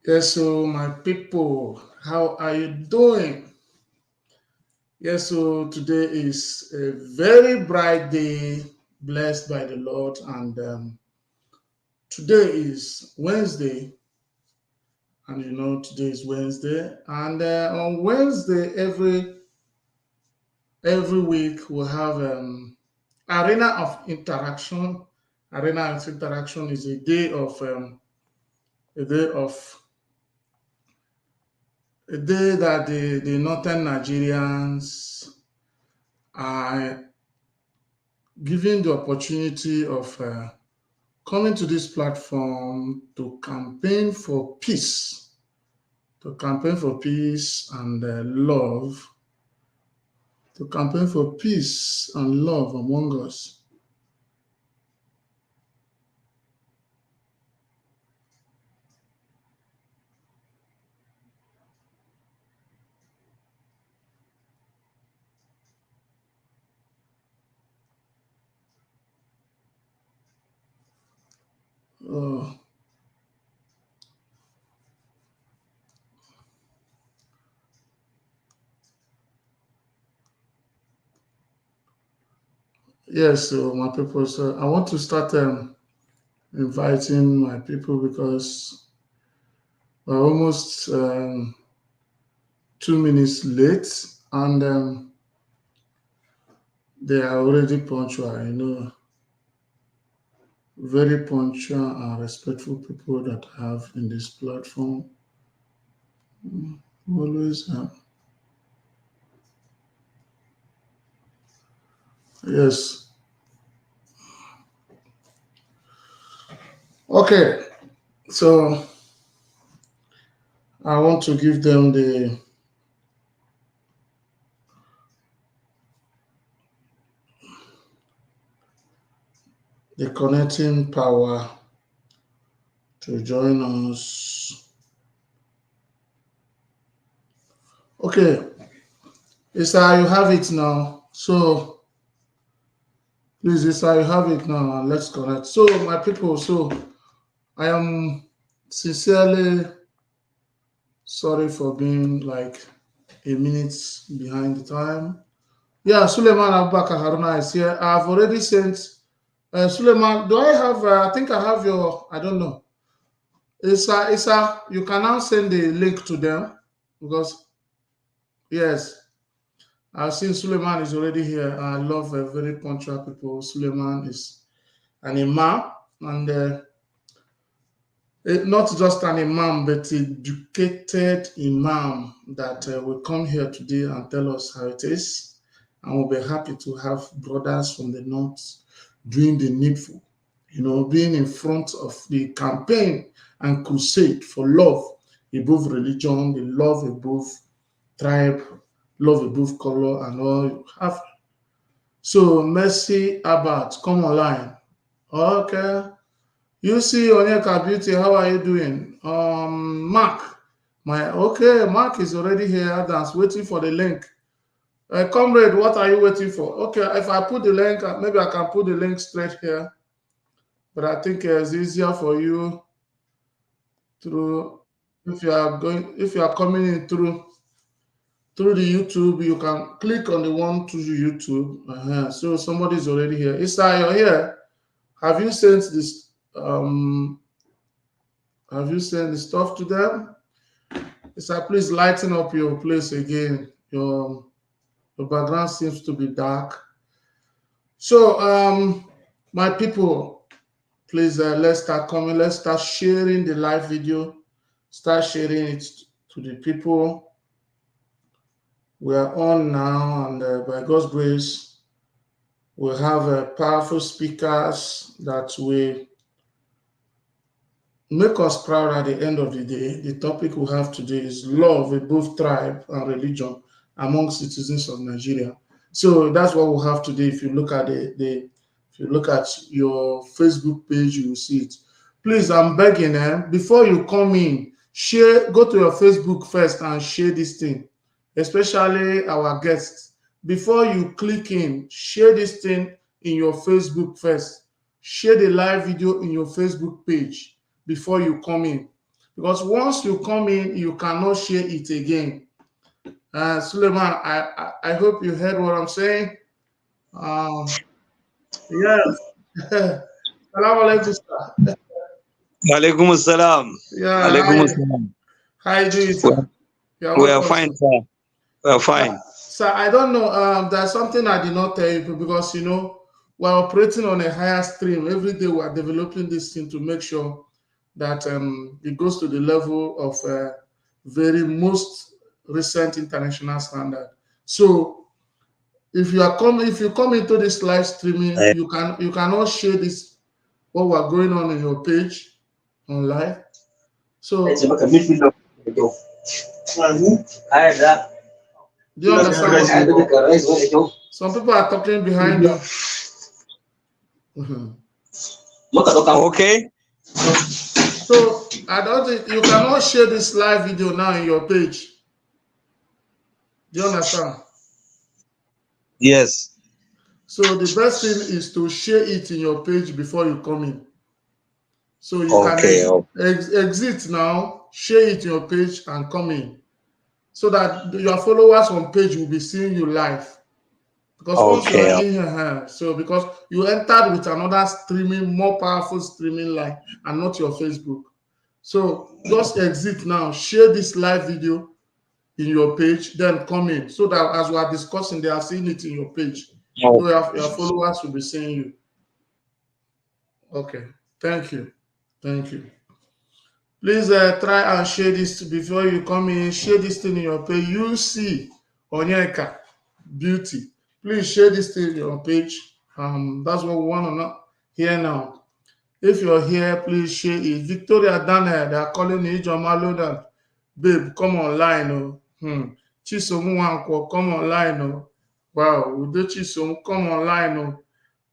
Yes, so my people, how are you doing? Yes, so today is a very bright day, blessed by the Lord, and today is Wednesday, and today is Wednesday, and on Wednesday every week we have arena of interaction. Arena of interaction is a day of a day that the northern Nigerians are given the opportunity of coming to this platform to campaign for peace, and love, to campaign for peace and love among us. Oh, yes, so my people, so I want to start inviting my people because we're almost 2 minutes late and they are already punctual, very punctual and respectful people that I have in this platform. Always, yes. Okay, so I want to give them the connecting power to join us. Okay, Isa, you have it now. So please, Isa, you have it now, and let's connect. So my people, so I am sincerely sorry for being like a minute behind the time. Yeah, Suleiman Abubakar Haruna is here. I've already sent Suleiman. Do I have? I think I have your. I don't know. Isa, you can now send the link to them because yes, I've seen Suleiman is already here. I love very punctual people. Suleiman is an imam and not just an imam, but educated imam that will come here today and tell us how it is. And we'll be happy to have brothers from the north doing the needful, being in front of the campaign and crusade for love above religion, the love above tribe, love above color, and all you have. So, Mercy Abbott, come online. Okay. You see Onyeka Beauty, how are you doing? Mark, Mark is already here. That's waiting for the link. Comrade, what are you waiting for? Okay, if I put the link, maybe I can put the link straight here. But I think it's easier for you through if you are coming in through the YouTube, you can click on the one to the YouTube. So somebody's already here. Isa, you're here. Have you sent this? Have you sent the stuff to them? Isa, please lighten up your place again. Your background seems to be dark. So, my people, please let's start coming. Let's start sharing the live video. Start sharing it to the people. We are on now, and by God's grace, we have powerful speakers that will make us proud at the end of the day. The topic we have today is love above tribe and religion among citizens of Nigeria. So that's what we have today. If you look at if you look at your Facebook page, you will see it. Please, I'm begging, before you come in, go to your Facebook first and share this thing, especially our guests. Before you click in, share this thing in your Facebook first share the live video in your Facebook page before you come in. Because once you come in, you cannot share it again. Suleiman, I hope you heard what I'm saying. Yes. Salam alaikum, sir. Alaikum assalam. Yeah, Alaikum assalam. how you doing, sir? You're We are welcome, fine, sir. sir. We are fine. Sir, I don't know. There's something I did not tell you because we're operating on a higher stream. Every day we're developing this thing to make sure that it goes to the level of very most recent international standard. So if you come into this live streaming, you cannot share this what we're going on in your page online. So do you understand what some people are talking behind you? Okay. So I don't think you cannot share this live video now in your page. Do you understand? Yes. So the best thing is to share it in your page before you come in. So you can exit now, share it in your page and come in. So that your followers on page will be seeing you live. Because once you are in here, so because you entered with another streaming, more powerful streaming line and not your Facebook. So just exit now, share this live video in your page, then come in. So that as we are discussing, they are seeing it in your page. So your followers will be seeing you. Okay, thank you. Thank you. Please try and share this before you come in. Share this thing in your page. You see Onyeka Beauty. Please share this thing in your page. That's what we want to hear now. If you're here, please share it. Victoria Daniel, they are calling you. Ijoma Lodan. Babe, come online. Chisom Wanko, come online. Wow. Udo Chisom, come online.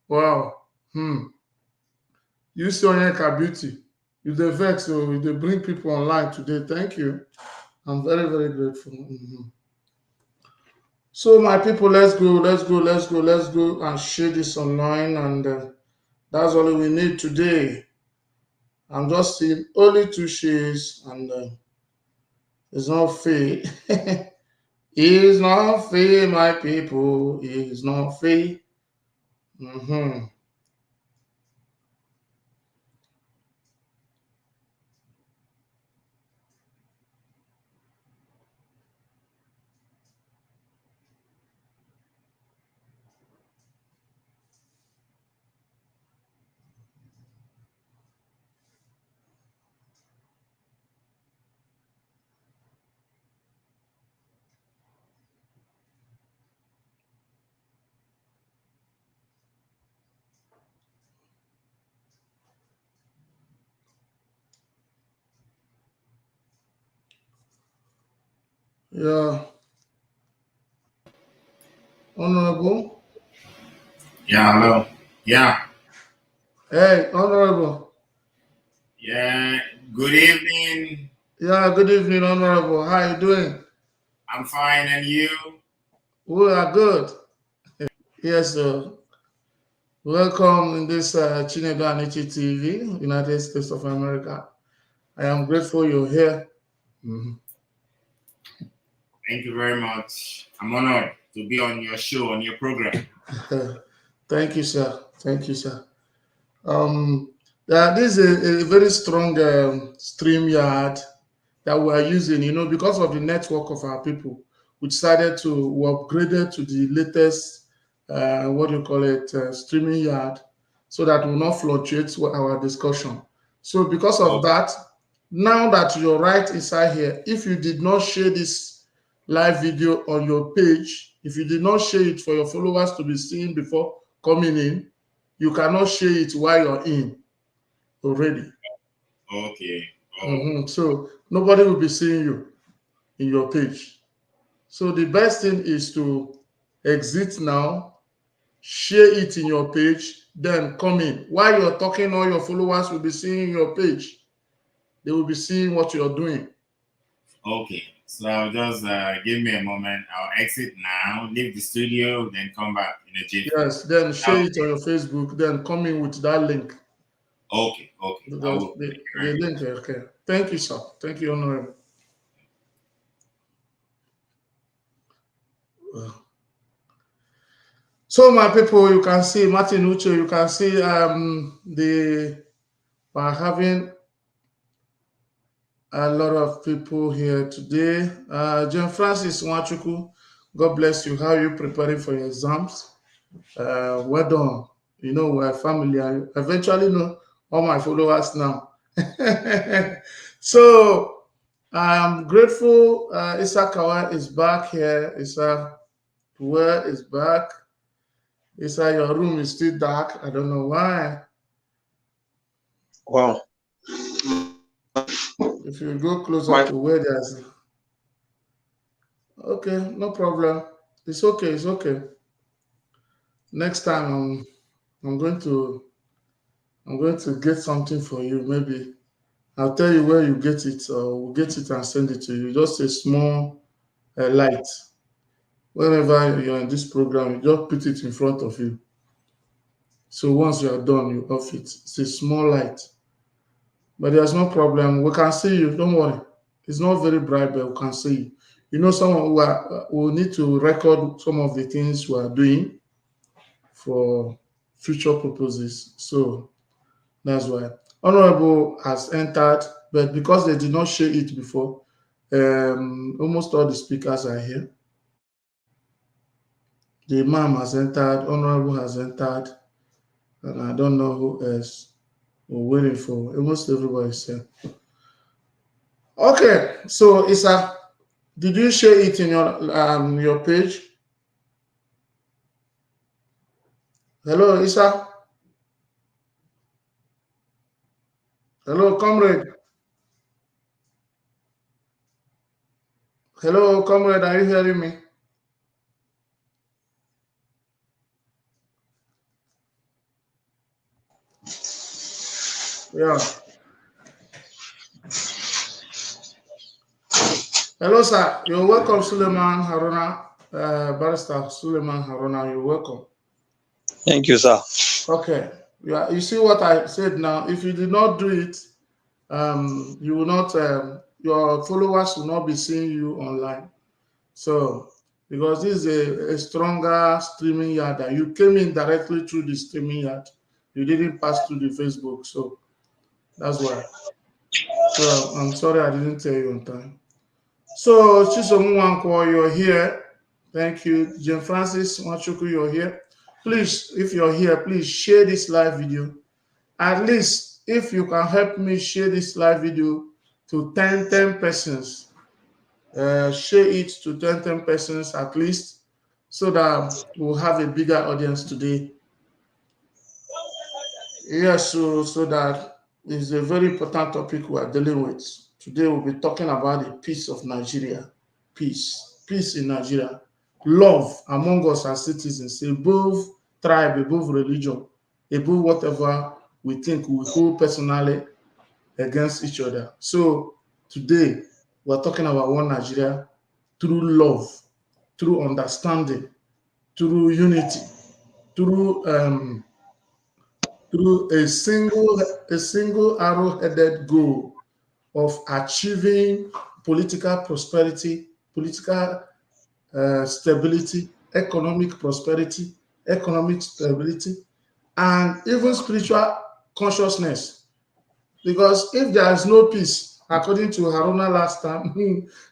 Wow. You see Onyeka Beauty. You the vex, so they bring people online today. Thank you. I'm very, very grateful. So my people, let's go and share this online, and that's all we need today. I'm just seeing only 2 shares, and it's not fair. It's not fair, my people. It's not fair. Yeah. Honorable? Yeah, hello. Yeah. Hey, Honorable. Yeah, good evening. Yeah, good evening, Honorable. How you doing? I'm fine, and you? We are good. Yes, sir. Welcome in this Chinedu Anichi TV, United States of America. I am grateful you're here. Thank you very much. I'm honored to be on your show, on your program. Thank you, sir. Thank you, sir. This is a very strong StreamYard that we are using, because of the network of our people. We upgraded to the latest, StreamYard, so that will not fluctuate our discussion. So because of that, now that you're right inside here, if you did not share this live video on your page, if you did not share it for your followers to be seen before coming in, you cannot share it while you're in already. Okay. So nobody will be seeing you in your page. So the best thing is to exit now, share it in your page, then come in. While you're talking, all your followers will be seeing your page. They will be seeing what you're doing. Okay. So I'll just give me a moment. I'll exit now, leave the studio, then come back in a jiffy. Yes, then share it on your Facebook, then come in with that link. Okay, okay. The link, okay. Thank you, sir. Thank you, Honorable. So, my people, you can see Martin Uche, you can see we're having a lot of people here today. John Francis Wachuku, God bless you. How are you preparing for your exams? Well done. You know, we're family. I eventually know all my followers now. So I'm grateful. Issa Kawa is back here. Issa Puwe is back. Issa, your room is still dark. I don't know why. Wow. If you go closer to where there's... Okay, no problem. It's okay. It's okay. Next time I'm going to get something for you. Maybe I'll tell you where you get it, or we'll get it and send it to you. Just a small light. Whenever you're in this program, you just put it in front of you. So once you are done, you off it. It's a small light. But there's no problem. We can see you. Don't worry. It's not very bright, but we can see you. You know, someone who will need to record some of the things we are doing for future purposes. So that's why. Honorable has entered, but because they did not share it before, almost all the speakers are here. The Imam has entered, Honorable has entered, and I don't know who else we're waiting for. Almost everybody is here. Okay, so Issa, did you share it in your page? Hello, Issa. Hello, comrade. Hello, comrade. Are you hearing me? Yeah. Hello, sir. You're welcome, Suleiman Haruna, Barrister Suleiman Haruna. You're welcome. Thank you, sir. Okay. Yeah. You see what I said now? If you did not do it, you will not. Your followers will not be seeing you online. So, because this is a stronger streaming yard, that you came in directly through the streaming yard, you didn't pass through the Facebook. So that's why. So I'm sorry I didn't tell you on time. So Chisomu Wanko, you're here. Thank you. Jim Francis Wachuku, you're here. Please, if you're here, please share this live video. At least, if you can help me share this live video to 10 persons. Share it to 10 persons at least, so that we'll have a bigger audience today. Yes, so that is a very important topic we are dealing with. Today we'll be talking about the peace of Nigeria. Peace in Nigeria. Love among us as citizens, above tribe, above religion, above whatever we think we hold personally against each other. So today we're talking about one Nigeria, through love, through understanding, through unity, through a single arrow-headed goal of achieving political prosperity, political stability, economic prosperity, economic stability, and even spiritual consciousness. Because if there is no peace, according to Haruna last time,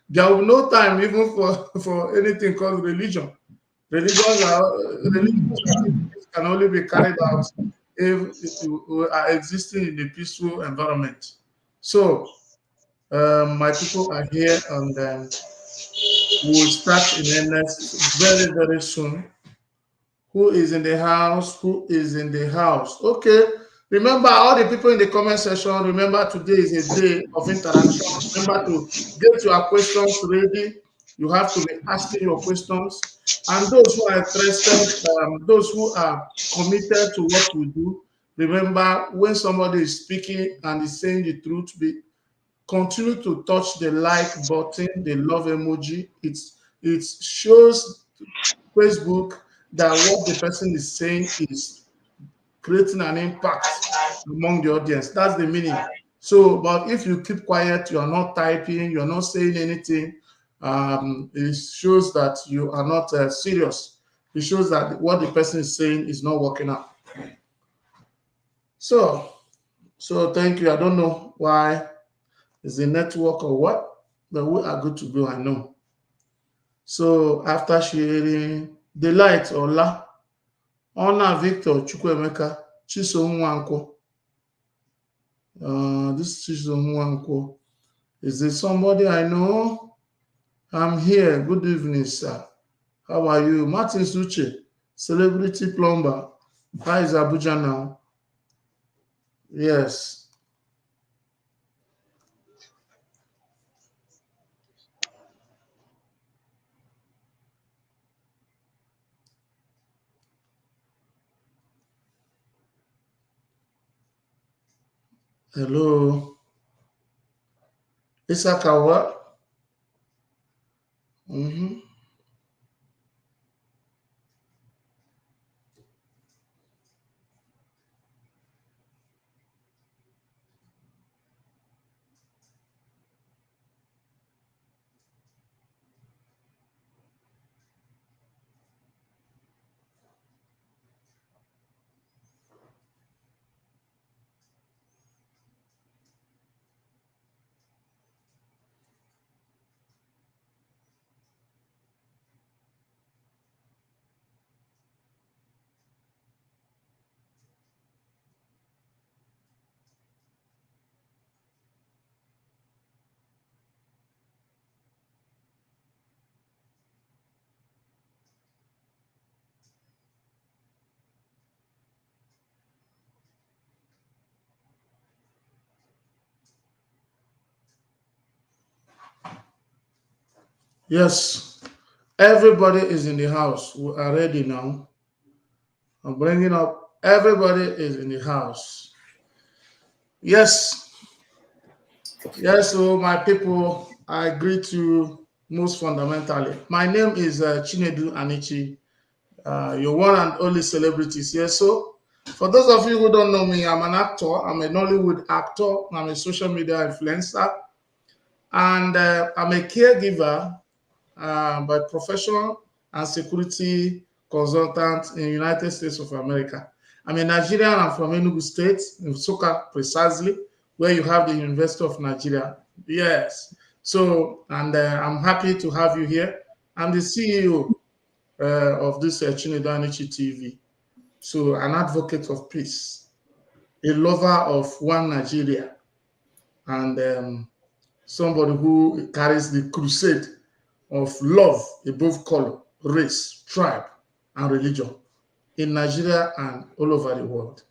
there will be no time even for anything called religion. Religions can only be carried out if we are existing in a peaceful environment. So my people are here, and we'll start in earnest very, very soon. Who is in the house? Who is in the house? Okay. Remember, all the people in the comment section, remember today is a day of interaction. Remember to get your questions ready. You have to be asking your questions. And those who are interested, those who are committed to what we do, remember when somebody is speaking and is saying the truth, continue to touch the like button, the love emoji. It shows Facebook that what the person is saying is creating an impact among the audience. That's the meaning. So, but if you keep quiet, you are not typing, you're not saying anything, it shows that you are not serious. It shows that what the person is saying is not working out. So thank you. I don't know why it's the network or what, but we are good to go. I know. So after sharing the light, Ola, Honor Victor Chukwemeka Chisom Nwankwo. This Chisom Nwankwo. Is there somebody I know? I'm here. Good evening, sir. How are you? Martin Suche, celebrity plumber. How is Abuja now? Yes. Hello. Isakawa. Mm-hmm. Yes. Everybody is in the house. We are ready now. I'm bringing up everybody is in the house. Yes. Yes, so my people, I greet you most fundamentally. My name is Chinedu Anichi, your one and only celebrities here. So, for those of you who don't know me, I'm an actor. I'm a Nollywood actor. I'm a social media influencer. And I'm a caregiver by profession and security consultant in the United States of America. I'm a Nigerian. I'm from Enugu State, in Soka precisely, where you have the University of Nigeria. Yes. So, and I'm happy to have you here. I'm the CEO of this Chinedu Anichi TV. So, an advocate of peace, a lover of one Nigeria, and somebody who carries the crusade of love above color, race, tribe, and religion in Nigeria and all over the world.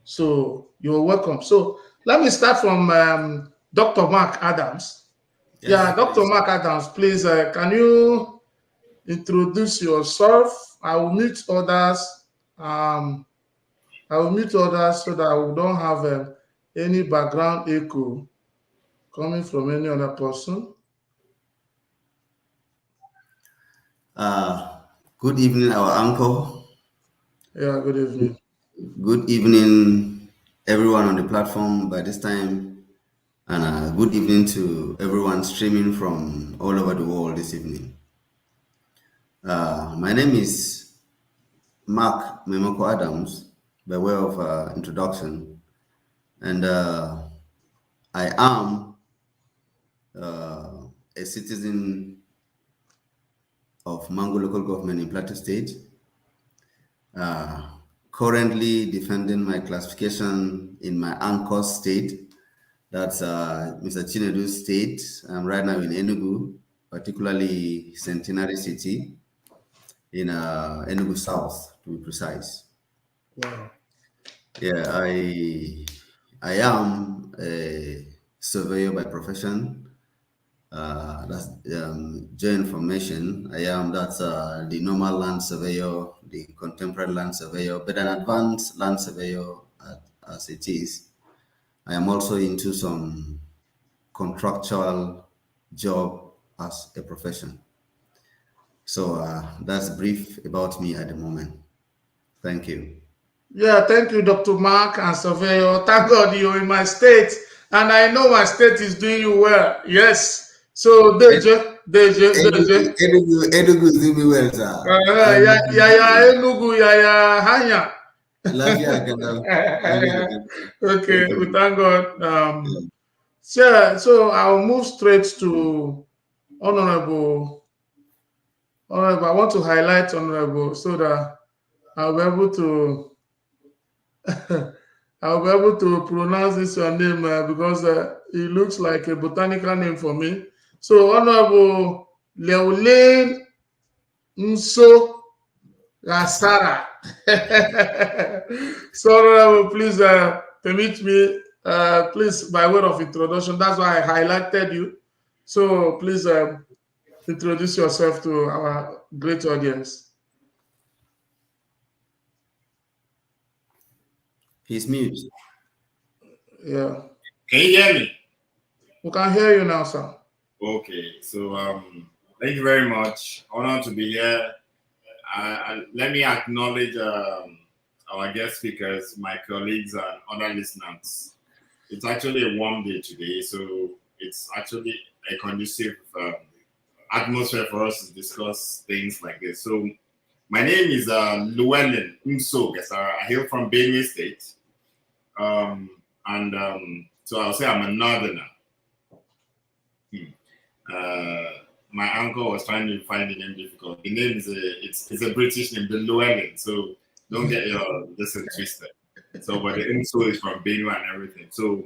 So you're welcome. So let me start from Dr. Mark Adams. Yes, Dr. please. Mark Adams, please, can you introduce yourself? I will mute others. I will mute others so that we don't have any background echo coming from any other person. Good evening, our uncle. Yeah, good evening. Good evening, everyone on the platform by this time. And good evening to everyone streaming from all over the world this evening. My name is Mark Memoko Adams, by way of introduction. And I am a citizen of Mango Local Government in Plateau State. Currently defending my classification in my anchor state, that's Mr. Chinedu State. I'm right now in Enugu, particularly Centenary City in Enugu South, to be precise. Wow. Yeah, I am a surveyor by profession. That's J information. That's the normal land surveyor, the contemporary land surveyor, but an advanced land surveyor as it is. I am also into some contractual job as a profession. So that's brief about me at the moment. Thank you. Yeah, thank you, Dr. Mark and Surveyor. Thank God you're in my state, and I know my state is doing you well. Yes. So, Deje. Enugu is doing me well, sir. Yeah, Enugu, yeah, Hanya. Okay, we thank God. So I'll move straight to Honorable. Honorable, I want to highlight Honorable so that I'll be able to I'll be able to pronounce this your name because it looks like a botanical name for me. So Honorable Leolane Nso Gasara. So Honorable, please permit me, please by way of introduction. That's why I highlighted you. So please introduce yourself to our great audience. He's mute. Yeah. Can you hear me? We can hear you now, sir. Okay, so thank you very much. Honored to be here. Let me acknowledge our guest speakers, my colleagues, and other listeners. It's actually a warm day today, so it's actually a conducive atmosphere for us to discuss things like this. So, my name is Llewellyn Nso Gasara. I hail from Benue State, so I'll say I'm a northerner. My uncle was trying to find the name difficult. The name is it's a British name, the Llewellyn. So don't get your listen twisted. So, but the Nso is from Benue and everything. So,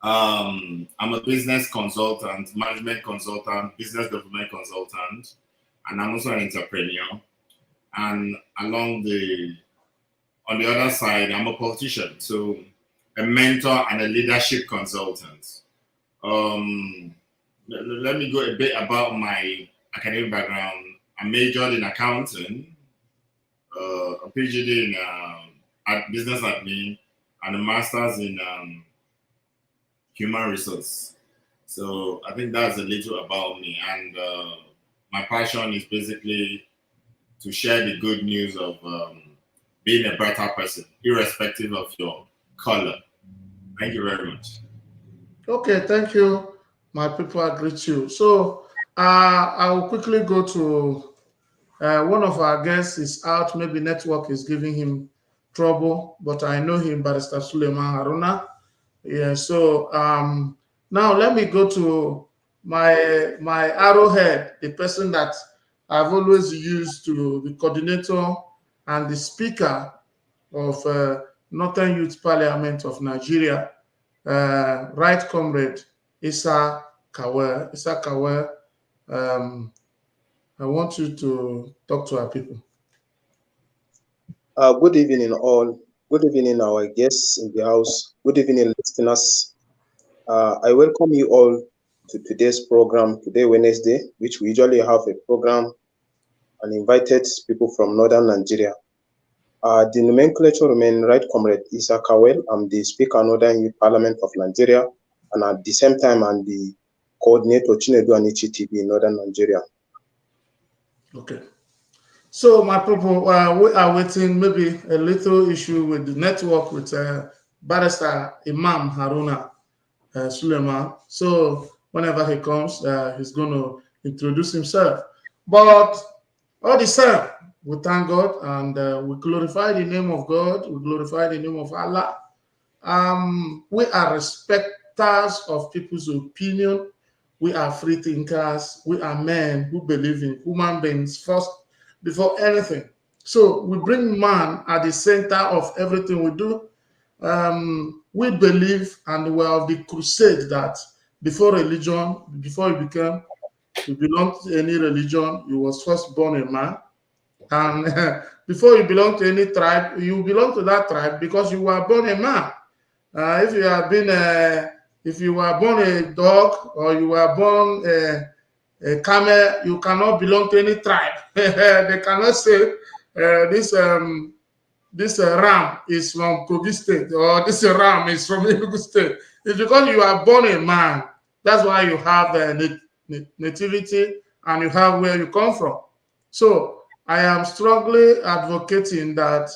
I'm a business consultant, management consultant, business development consultant, and I'm also an entrepreneur. And on the other side, I'm a politician, so a mentor and a leadership consultant. Let me go a bit about my academic background. I majored in accounting, a PhD in business admin, and a master's in human resource. So I think that's a little about me. And my passion is basically to share the good news of being a better person, irrespective of your color. Thank you very much. Okay, thank you. My people, I greet you. So I will quickly go to one of our guests is out. Maybe network is giving him trouble, but I know him, Barrister Suleiman Haruna. Yeah, so now let me go to my arrowhead, the person that I've always used to the coordinator and the speaker of Northern Youth Parliament of Nigeria, Right Comrade Issa Kawer. Issa Kawer, I want you to talk to our people. Good evening, all. Good evening, our guests in the house. Good evening, listeners. I welcome you all to today's program, today, Wednesday, which we usually have a program and invited people from Northern Nigeria. The nomenclature remains Right Comrade Issa Kawel. I'm the Speaker, Northern Youth Parliament of Nigeria, and at the same time, I'm the coordinator, Chinedu Anichi TV in Northern Nigeria. Okay. So, my people, we are waiting maybe a little issue with the network with Barrister Imam Haruna Suleiman. So, whenever he comes, he's going to introduce himself. But all the same, we thank God and we glorify the name of God. We glorify the name of Allah. We are respecters of people's opinion. We are free thinkers. We are men who believe in human beings first before anything. So we bring man at the center of everything we do. We believe and we are of the crusade that before religion, before you belong to any religion, you was first born a man. And before you belong to any tribe, you belong to that tribe because you were born a man. If you were born a dog or you were born a camel, you cannot belong to any tribe. They cannot say this this Ram is from Kogi State or this Ram is from Enugu State. It's because you are born a man. That's why you have the nativity and you have where you come from. So I am strongly advocating that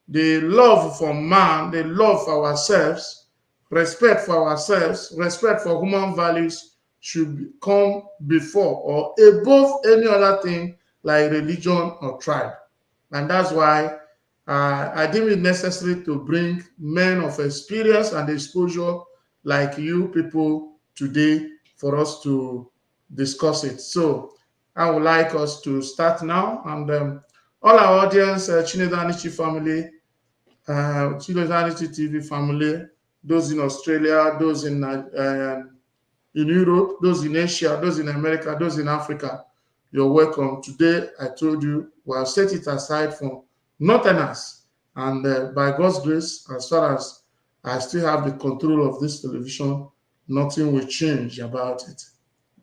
the love for man, the love for ourselves, respect for ourselves, respect for human values should come before or above any other thing like religion or tribe. And that's why I deem it necessary to bring men of experience and exposure like you people today for us to discuss it. So I would like us to start now. And all our audience, Chinedanichi family, Chinedanichi TV family, those in Australia, those in Europe, those in Asia, those in America, those in Africa, you're welcome. Today, I told you, we'll set it aside for Northerners. And by God's grace, as far as I still have the control of this television, nothing will change about it.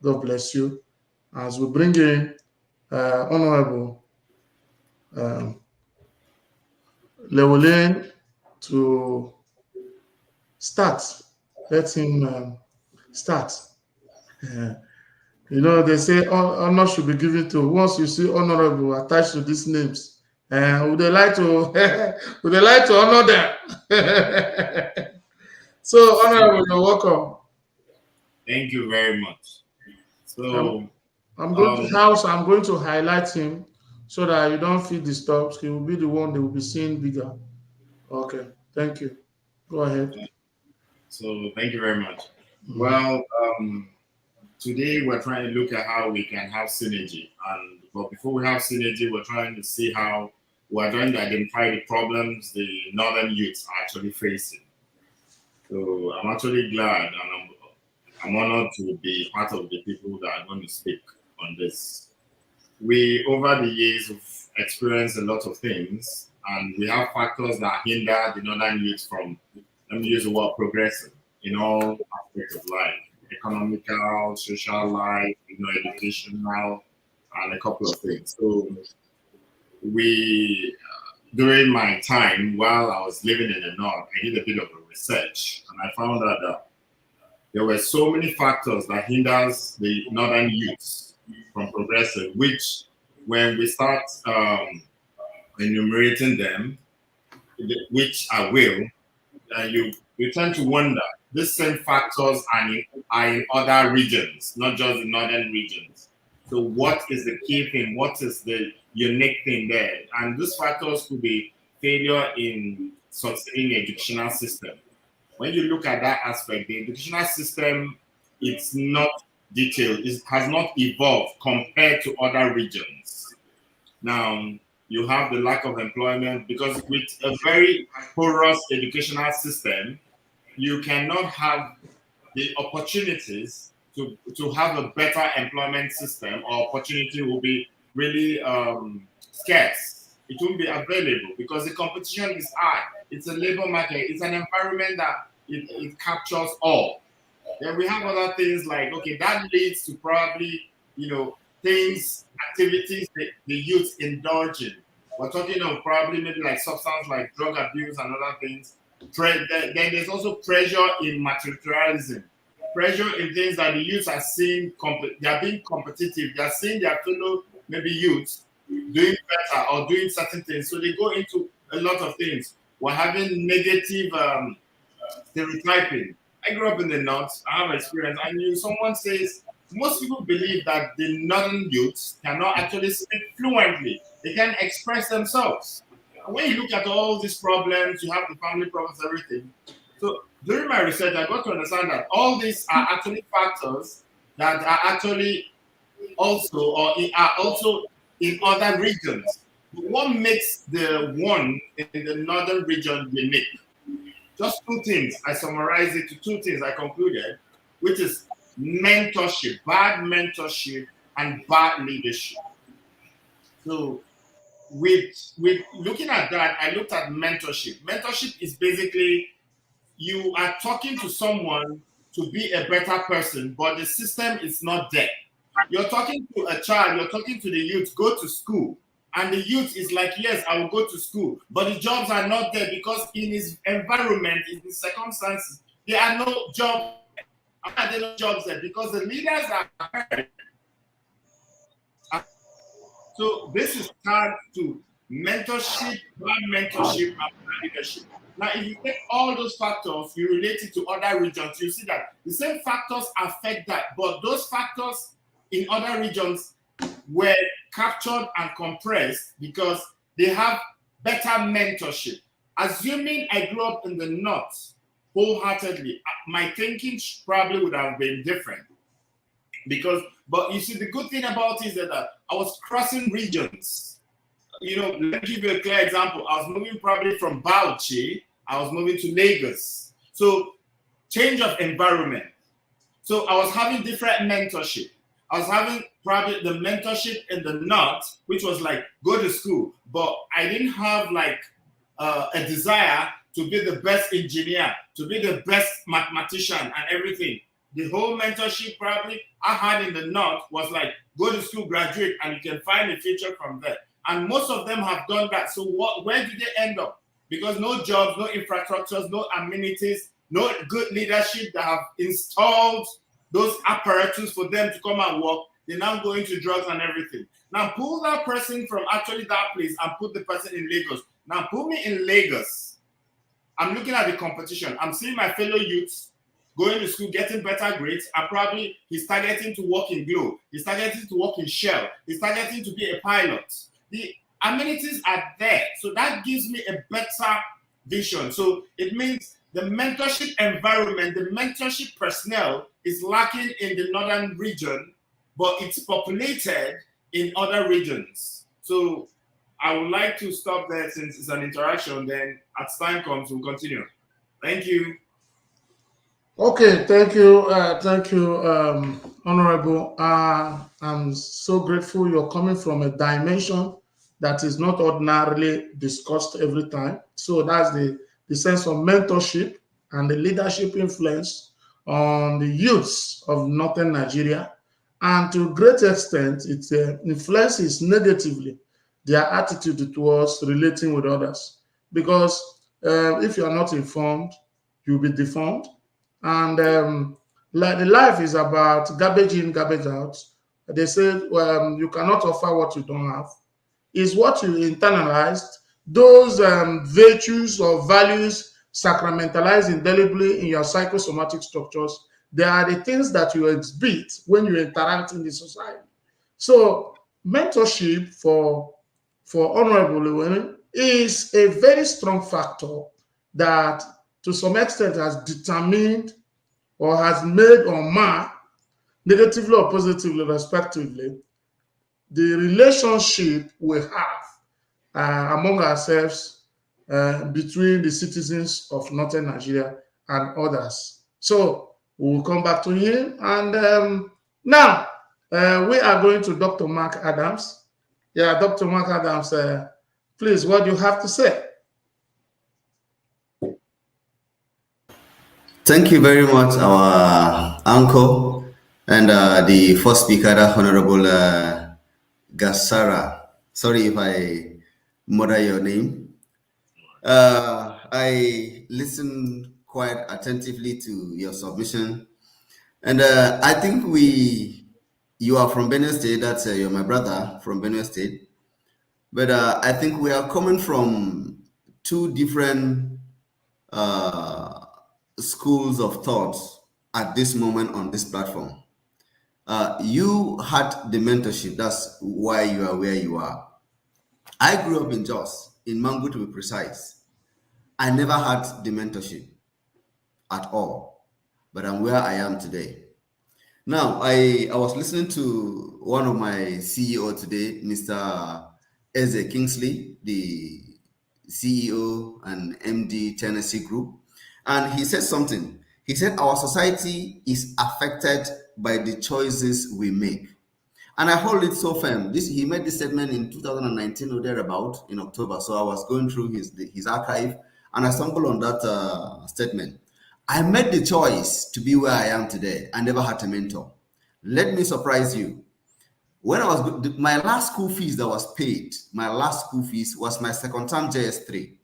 God bless you. As we bring in Honorable Llewellyn to start. Let him start. You know, they say honor should be given to once you see honorable attached to these names. Would they like to would they like to honor them? So honorable, you're welcome. Thank you very much. So I'm going to highlight him so that you don't feel disturbed. He will be the one that will be seeing bigger. Okay, thank you. Go ahead. So thank you very much. Well, today we're trying to look at how we can have synergy. But before we have synergy, we're trying to see how we're trying to identify the problems the northern youths are actually facing. So I'm actually glad and I'm honored to be part of the people that are going to speak on this. We, over the years, have experienced a lot of things, and we have factors that hinder the northern youth from, let me use the word, progressing in all aspects of life. Economical, social life, educational, and a couple of things. So during my time while I was living in the north, I did a bit of a research, and I found out that there were so many factors that hinders the northern youths from progressing, which when we start enumerating them, which I will, you tend to wonder, these same factors are in other regions, not just the northern regions. So what is the key thing? What is the unique thing there? And these factors could be failure in sustaining the educational system. When you look at that aspect, the educational system, it's not detailed, it has not evolved compared to other regions. Now, you have the lack of employment because with a very porous educational system, you cannot have the opportunities to have a better employment system, or opportunity will be really scarce. It won't be available because the competition is high. It's a labor market. It's an environment that it captures all. Then we have other things like, okay, that leads to probably, things, activities that the youth indulge in. We're talking of probably maybe like substance like drug abuse and other things. Then there's also pressure in materialism. Pressure in things that the youth are seeing, they are being competitive. They are seeing their fellow maybe youths doing better or doing certain things. So they go into a lot of things. We're having negative stereotyping. I grew up in the north. I have experience. And someone says, most people believe that the northern youths cannot actually speak fluently. They can express themselves. And when you look at all these problems, you have the family problems, everything. So during my research, I got to understand that all these are actually factors that are actually also in other regions. What makes the one in the northern region unique? Just two things. I summarized it to two things I concluded, which is mentorship, bad mentorship, and bad leadership. So with looking at that, I looked at mentorship. Mentorship is basically you are talking to someone to be a better person, but the system is not there. You're talking to a child, you're talking to the youth, go to school, And the youth is like, yes, I will go to school, but the jobs are not there because in his environment, in his circumstances, there are no jobs. There are no jobs there because the leaders are. So this is tied to mentorship, bad mentorship, and bad leadership. Now, if you take all those factors, you relate it to other regions, you see that the same factors affect that, but those factors in other regions were captured and compressed because they have better mentorship. Assuming I grew up in the north wholeheartedly, my thinking probably would have been different. But you see, the good thing about it is that I was crossing regions. You know, let me give you a clear example. I was moving probably from Bauchi, I was moving to Lagos. So change of environment. So I was having different mentorship. I was having probably the mentorship in the north, which was like, go to school. But I didn't have like a desire to be the best engineer, to be the best mathematician and everything. The whole mentorship probably I had in the north was like, go to school, graduate, and you can find a future from there. And most of them have done that. So where do they end up? Because no jobs, no infrastructures, no amenities, no good leadership that have installed those apparatus for them to come and work. They now go into drugs and everything. Now pull that person from actually that place and put the person in Lagos. Now put me in Lagos. I'm looking at the competition. I'm seeing my fellow youths going to school, getting better grades, and probably he's targeting to work in Globe. He's targeting to work in Shell. He's targeting to be a pilot. The amenities are there. So that gives me a better vision. So it means the mentorship environment, the mentorship personnel is lacking in the northern region, but it's populated in other regions. So I would like to stop there since it's an interaction. Then as time comes, we'll continue. Thank you. Okay, thank you, Honorable. I'm so grateful you're coming from a dimension that is not ordinarily discussed every time. So that's the sense of mentorship and the leadership influence on the youths of northern Nigeria. And to a great extent, it influences negatively their attitude towards relating with others. Because if you are not informed, you'll be deformed. And like the life is about garbage in, garbage out. They say you cannot offer what you don't have. Is what you internalized, those virtues or values sacramentalized indelibly in your psychosomatic structures. They are the things that you exhibit when you interact in the society. So mentorship for Honorable women is a very strong factor that to some extent has determined or has made or marred, negatively or positively, respectively, the relationship we have among ourselves between the citizens of northern Nigeria and others. So we'll come back to him. And now we are going to Dr. Mark Adams. Yeah, Dr. Mark Adams, please, what do you have to say? Thank you very much, our uncle and the first speaker, Honorable Gassara. Sorry if I murder your name. I listened quite attentively to your submission, and I think you are from Benue State. That's you're my brother from Benue State, but I think we are coming from two different schools of thought at this moment on this platform. You had the mentorship. That's why you are where you are. I grew up in Jos, in Mangu to be precise. I never had the mentorship at all, but I'm where I am today. Now, I was listening to one of my CEO today, Mr. Eze Kingsley, the CEO and MD Tennessee Group, and he said something. He said our society is affected by the choices we make. And I hold it so firm. He made this statement in 2019 or thereabout in October. So I was going through his archive and I stumbled on that statement. I made the choice to be where I am today. I never had a mentor. Let me surprise you. When I was, my last school fees that was paid, my last school fees was my second term JS3.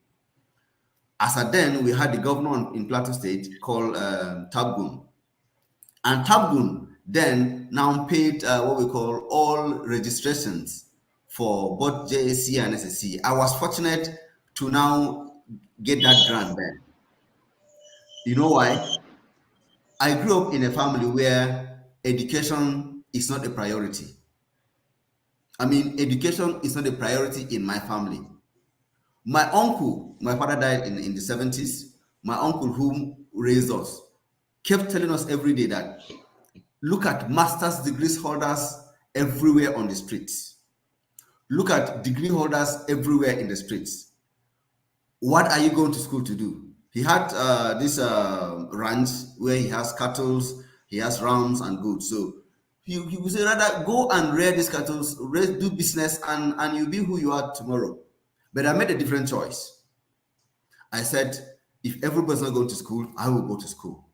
As at then, we had the governor in Plateau State called Tabgun. And Tabgun then now paid what we call all registrations for both JSC and SSC. I was fortunate to now get that grant then. You know why? I grew up in a family where education is not a priority. I mean, education is not a priority in my family. My uncle, my father died in the 70s. My uncle, who raised us, kept telling us every day that look at master's degrees holders everywhere on the streets. Look at degree holders everywhere in the streets. What are you going to school to do? He had this ranch where he has cattle, he has rams and goods. So he would say, rather go and rear these cattle, do business, and you'll be who you are tomorrow. But I made a different choice. I said, if everybody's not going to school, I will go to school.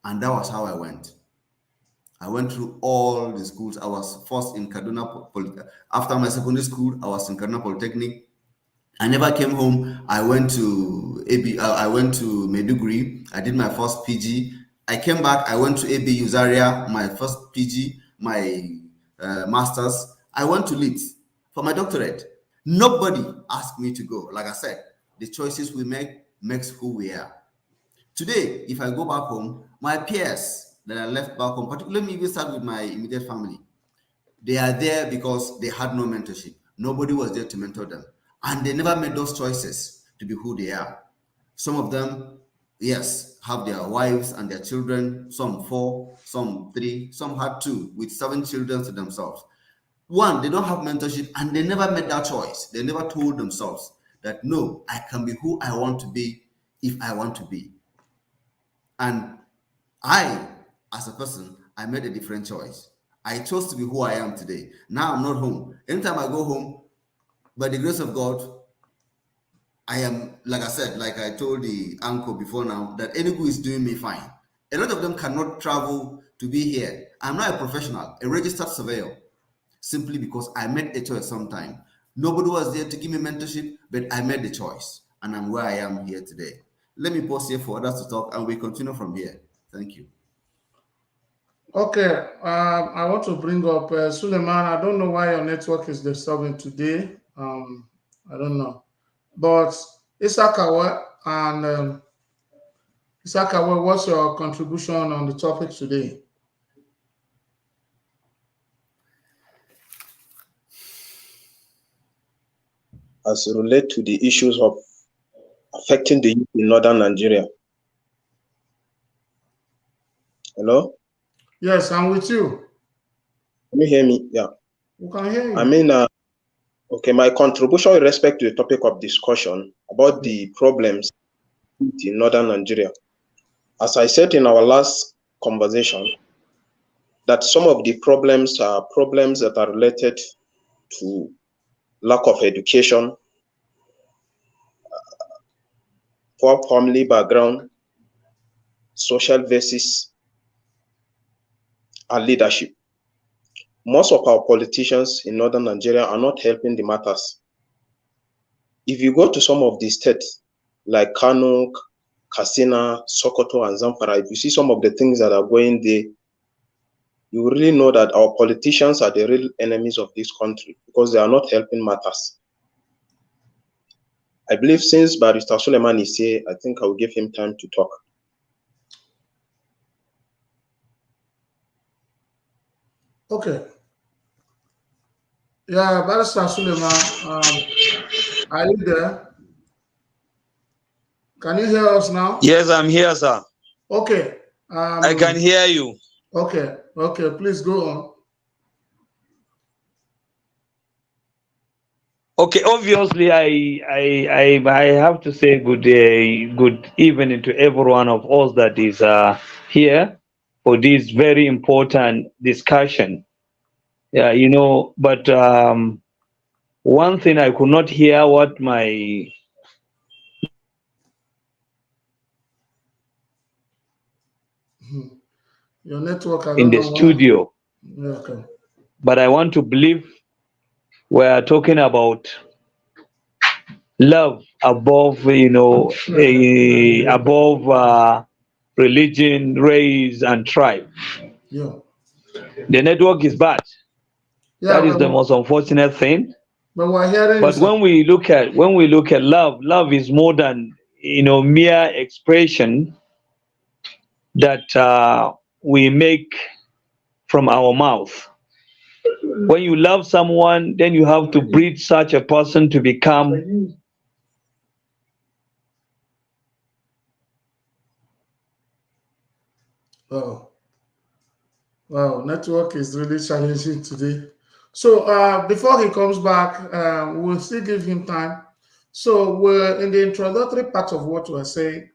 And that was how I went. I went through all the schools. I was first in Kaduna. After my secondary school, I was in Kaduna Polytechnic. I never came home. I went to I went to Maiduguri. I did my first PG. I came back. I went to ABU Zaria, my first PG, my master's. I went to Leeds for my doctorate. Nobody asked me to go. Like I said, the choices we make makes who we are. Today, if I go back home, my peers that I left back home, particularly if we start with my immediate family, they are there because they had no mentorship. Nobody was there to mentor them. And they never made those choices to be who they are. Some of them, yes, have their wives and their children, some 4, some 3, some had 2, with 7 children to themselves. One, they don't have mentorship and they never made that choice. They never told themselves that, no, I can be who I want to be if I want to be. And I, as a person, I made a different choice. I chose to be who I am today. Now I'm not home. Anytime I go home, by the grace of God, I am, like I said, like I told the uncle before now, that Enugu is doing me fine. A lot of them cannot travel to be here. I'm not a professional, a registered surveyor, simply because I made a choice sometime. Nobody was there to give me mentorship, but I made the choice, and I'm where I am here today. Let me pause here for others to talk, and we continue from here. Thank you. Okay, I want to bring up Suleiman. I don't know why your network is disturbing today. I don't know. But Isakawa and Isakawa, what's your contribution on the topic today? As it relates to the issues of affecting the youth in northern Nigeria. Hello? Yes, I'm with you. Can you hear me? Yeah. We can hear you. I mean, okay, my contribution with respect to the topic of discussion about the problems in northern Nigeria. As I said in our last conversation, that some of the problems are problems that are related to lack of education, poor family background, social basis, and leadership. Most of our politicians in northern Nigeria are not helping the matters. If you go to some of the states like Kano, Katsina, Sokoto, and Zamfara, if you see some of the things that are going there, you really know that our politicians are the real enemies of this country because they are not helping matters. I believe since Barrister Suleiman is here, I think I will give him time to talk. Okay. Yeah, Barrister Suleiman, are you there? Can you hear us now? Yes, I'm here, sir. Okay. I can hear you. Okay. Okay. Please go on. Okay, obviously, I have to say good evening to every one of us that is here for this very important discussion. Yeah, you know, but one thing I could not hear what my Your network, I in don't the know why. studio. Yeah, okay. but I want to believe we are talking about love above, above religion, race, and tribe. Yeah. The network is bad. Yeah, That is the most unfortunate thing. but we're hearing you, But sir. when we look at love, love is more than mere expression that we make from our mouth. When you love someone, then you have to breed such a person to become Wow. Wow, network is really challenging today. So before he comes back, we'll still give him time. So we're in the introductory part of what we're saying.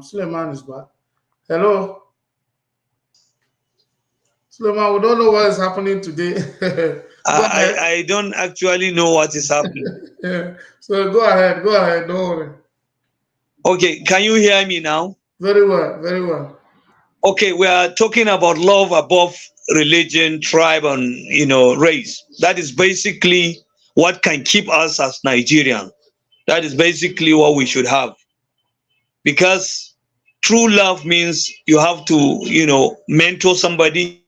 Suleiman is back. Hello, Suleiman. We don't know what is happening today. Go ahead. I don't actually know what is happening. Yeah. So go ahead. Go ahead. Don't worry. Okay, can you hear me now? Very well. Very well. Okay, we are talking about love above religion, tribe, and race. That is basically what can keep us as Nigerians. That is basically what we should have. Because true love means you have to, mentor somebody.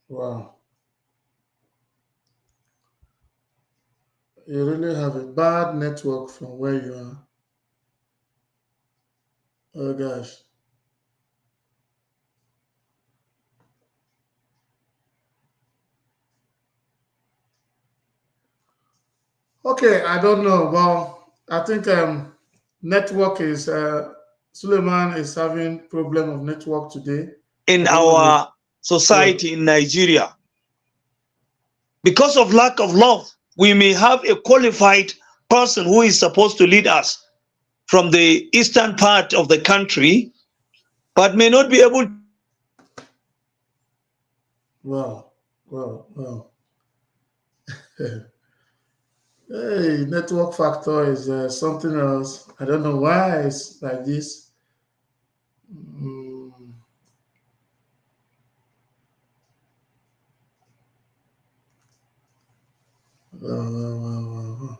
Wow. You really have a bad network from where you are. Oh gosh. Okay, I don't know. Well, I think network is Suleiman is having problem of network today. In I don't know. our society in Nigeria. Because of lack of love, we may have a qualified person who is supposed to lead us from the eastern part of the country, but may not be able. Wow, wow, wow. Hey, network factor is something else. I don't know why it's like this. Mm, wow, wow, wow, wow, wow.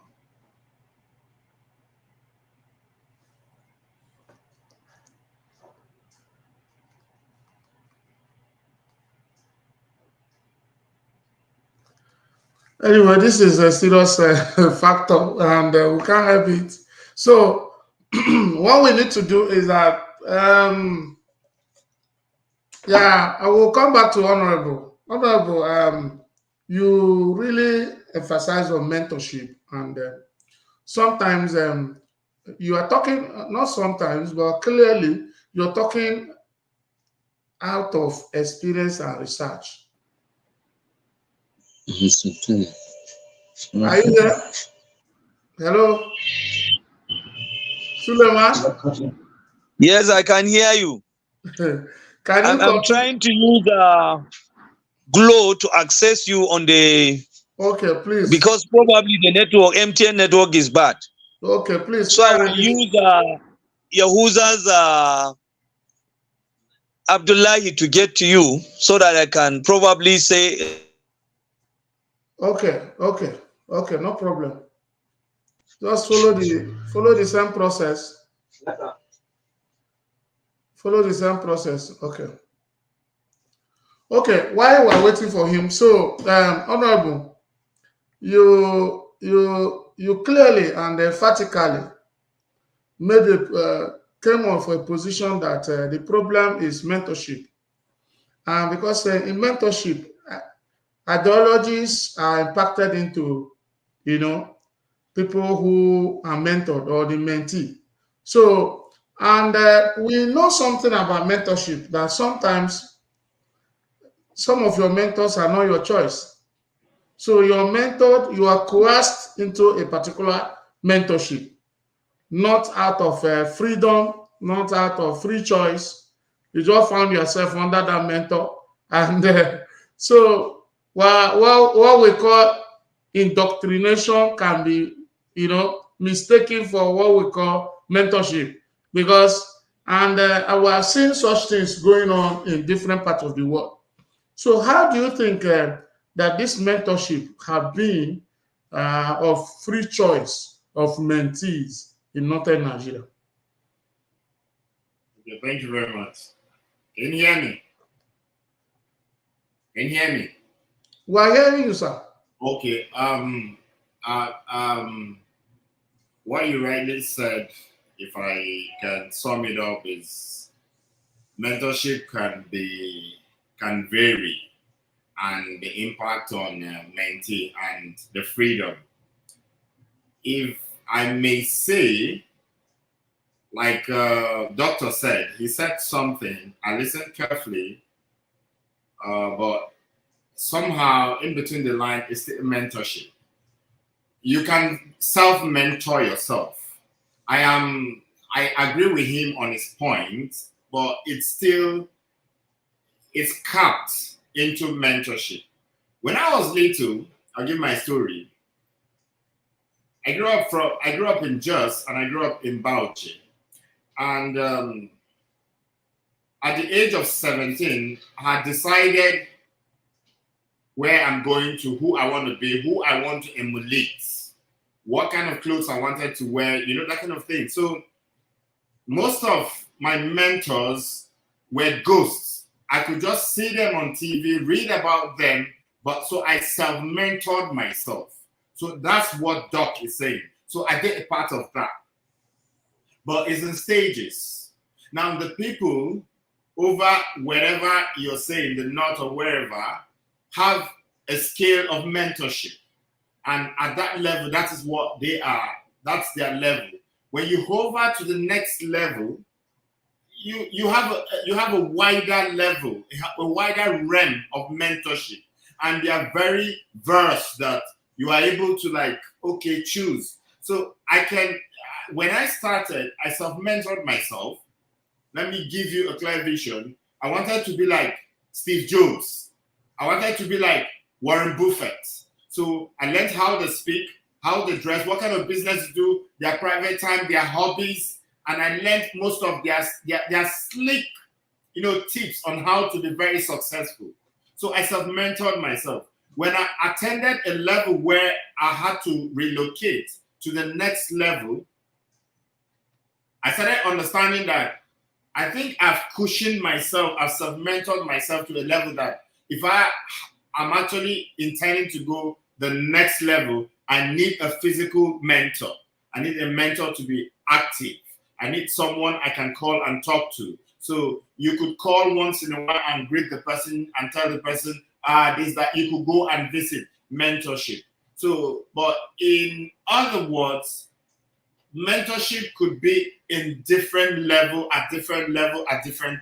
Anyway, this is a serious factor, and we can't help it. So, what we need to do is that, yeah, I will come back to Honorable. Honorable, you really emphasize on mentorship, and sometimes you are talking, not sometimes, but clearly, you're talking out of experience and research. Are you there? Hello, Suleiman? Yes, I can hear you. Can you I'm continue? trying to use Glow to access you on the, Okay, please. because probably the network, MTN network is bad. Okay, please So I try will and use. use Yahuza's Abdullahi to get to you so that I can probably say. Okay, okay, okay, no problem. Just follow the same process. Follow the same process. Okay. Okay. While we're waiting for him, so Honorable, you clearly and emphatically made came on for a position that the problem is mentorship, and because in mentorship, ideologies are impacted into, you know, people who are mentored or the mentee. So, and we know something about mentorship that sometimes some of your mentors are not your choice. So, you're mentored, you are coerced into a particular mentorship, not out of freedom, not out of free choice. You just found yourself under that mentor. And so, what we call indoctrination can be, mistaken for what we call mentorship, because And we are seeing such things going on in different parts of the world. So how do you think that this mentorship have been of free choice of mentees in northern Nigeria? Okay, thank you very much. Can you hear me? Can you hear me? We are hearing you, sir. Okay. What you rightly said, if I can sum it up, is mentorship can vary, and the impact on mentee and the freedom. If I may say, like doctor said, he said something. I listened carefully, but somehow in between the line is still mentorship. You can self-mentor yourself. I agree with him on his point, but it's capped into mentorship. When I was little, I'll give my story. I grew up in Jos and I grew up in Bauchi. And at the age of 17, I had decided where I'm going to, who I want to be, who I want to emulate, what kind of clothes I wanted to wear, that kind of thing. So most of my mentors were ghosts. I could just see them on TV, read about them, but so I self-mentored myself. So that's what Doc is saying. So I get a part of that. But it's in stages. Now the people over wherever you're saying, the north or wherever, have a scale of mentorship. And at that level, that is what they are. That's their level. When you hover to the next level, you have a wider level, a wider realm of mentorship. And they are very versed that you are able to choose. So when I started, I self-mentored myself. Let me give you a clear vision. I wanted to be like Steve Jobs. I wanted to be like Warren Buffett. So I learned how they speak, how they dress, what kind of business to do, their private time, their hobbies, and I learned most of their slick, tips on how to be very successful. So I self-mentored myself. When I attended a level where I had to relocate to the next level, I started understanding that I think I've cushioned myself, I've self-mentored myself to a level that if I'm actually intending to go the next level, I need a physical mentor. I need a mentor to be active. I need someone I can call and talk to. So you could call once in a while and greet the person and tell the person, this, that. You could go and visit mentorship. So, but in other words, mentorship could be in different level at different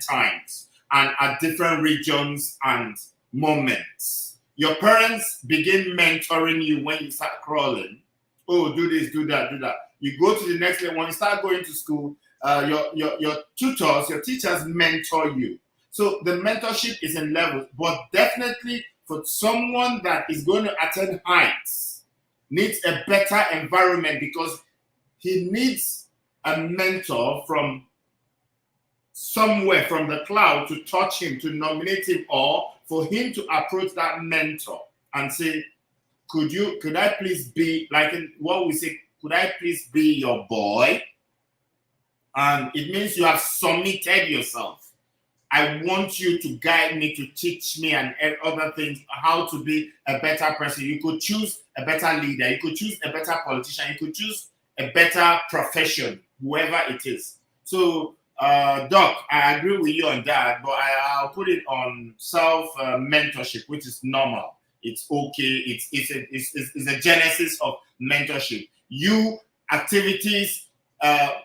times and at different regions and moments. Your parents begin mentoring you when you start crawling. Oh, do this, do that, do that. You go to the next level. When you start going to school, your tutors, your teachers mentor you. So the mentorship is in levels, but definitely for someone that is going to attain heights, needs a better environment because he needs a mentor from somewhere, from the cloud, to touch him, to nominate him, or for him to approach that mentor and say, could I please be, like in what we say, could I please be your boy? And it means you have submitted yourself. I want you to guide me, to teach me and other things, how to be a better person. You could choose a better leader. You could choose a better politician. You could choose a better profession, whoever it is. So, Doc, I agree with you on that, but I'll put it on self-mentorship, which is normal. It's okay. It's a genesis of mentorship. You, activities,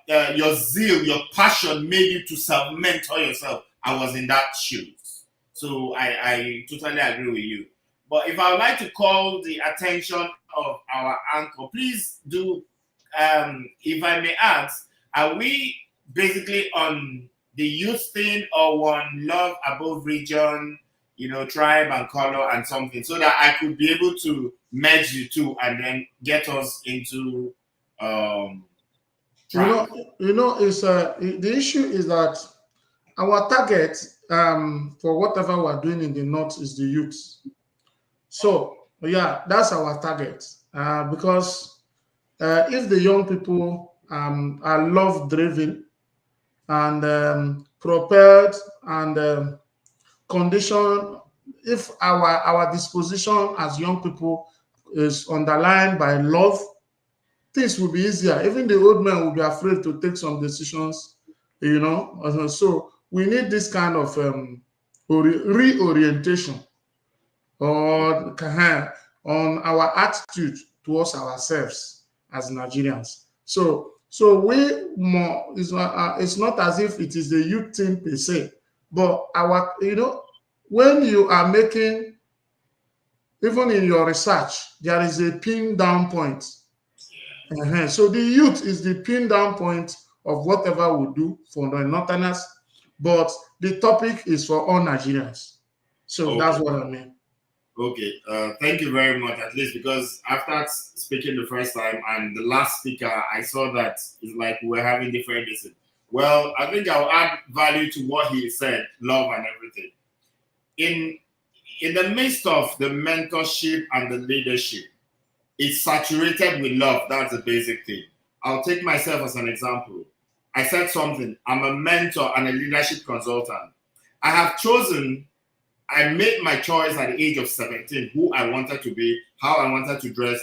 your zeal, your passion made you to self-mentor yourself. I was in that shoes. So I totally agree with you. But if I would like to call the attention of our anchor, please do, if I may ask, are we basically on the youth thing or on love above region, tribe and color and something, so that I could be able to merge the two and then get us into track? It's the issue is that our target for whatever we're doing in the north is the youth. So yeah, that's our target because if the young people are love driven and prepared and conditioned, if our disposition as young people is underlined by love, things will be easier. Even the old men will be afraid to take some decisions, So we need this kind of reorientation or on our attitude towards ourselves as Nigerians. So we more it's not as if it is the youth team per se, but our when you are making, even in your research, there is a pin down point. So the youth is the pin down point of whatever we do for the Northerners, but the topic is for all Nigerians. So Okay. That's what I mean. Okay, thank you very much. At least because after speaking the first time and the last speaker, I saw that it's like we're having different listen. Well, I think I'll add value to what he said, love and everything. In the midst of the mentorship and the leadership, it's saturated with love. That's the basic thing. I'll take myself as an example. I said something. I'm a mentor and a leadership consultant. I made my choice at the age of 17, who I wanted to be, how I wanted to dress,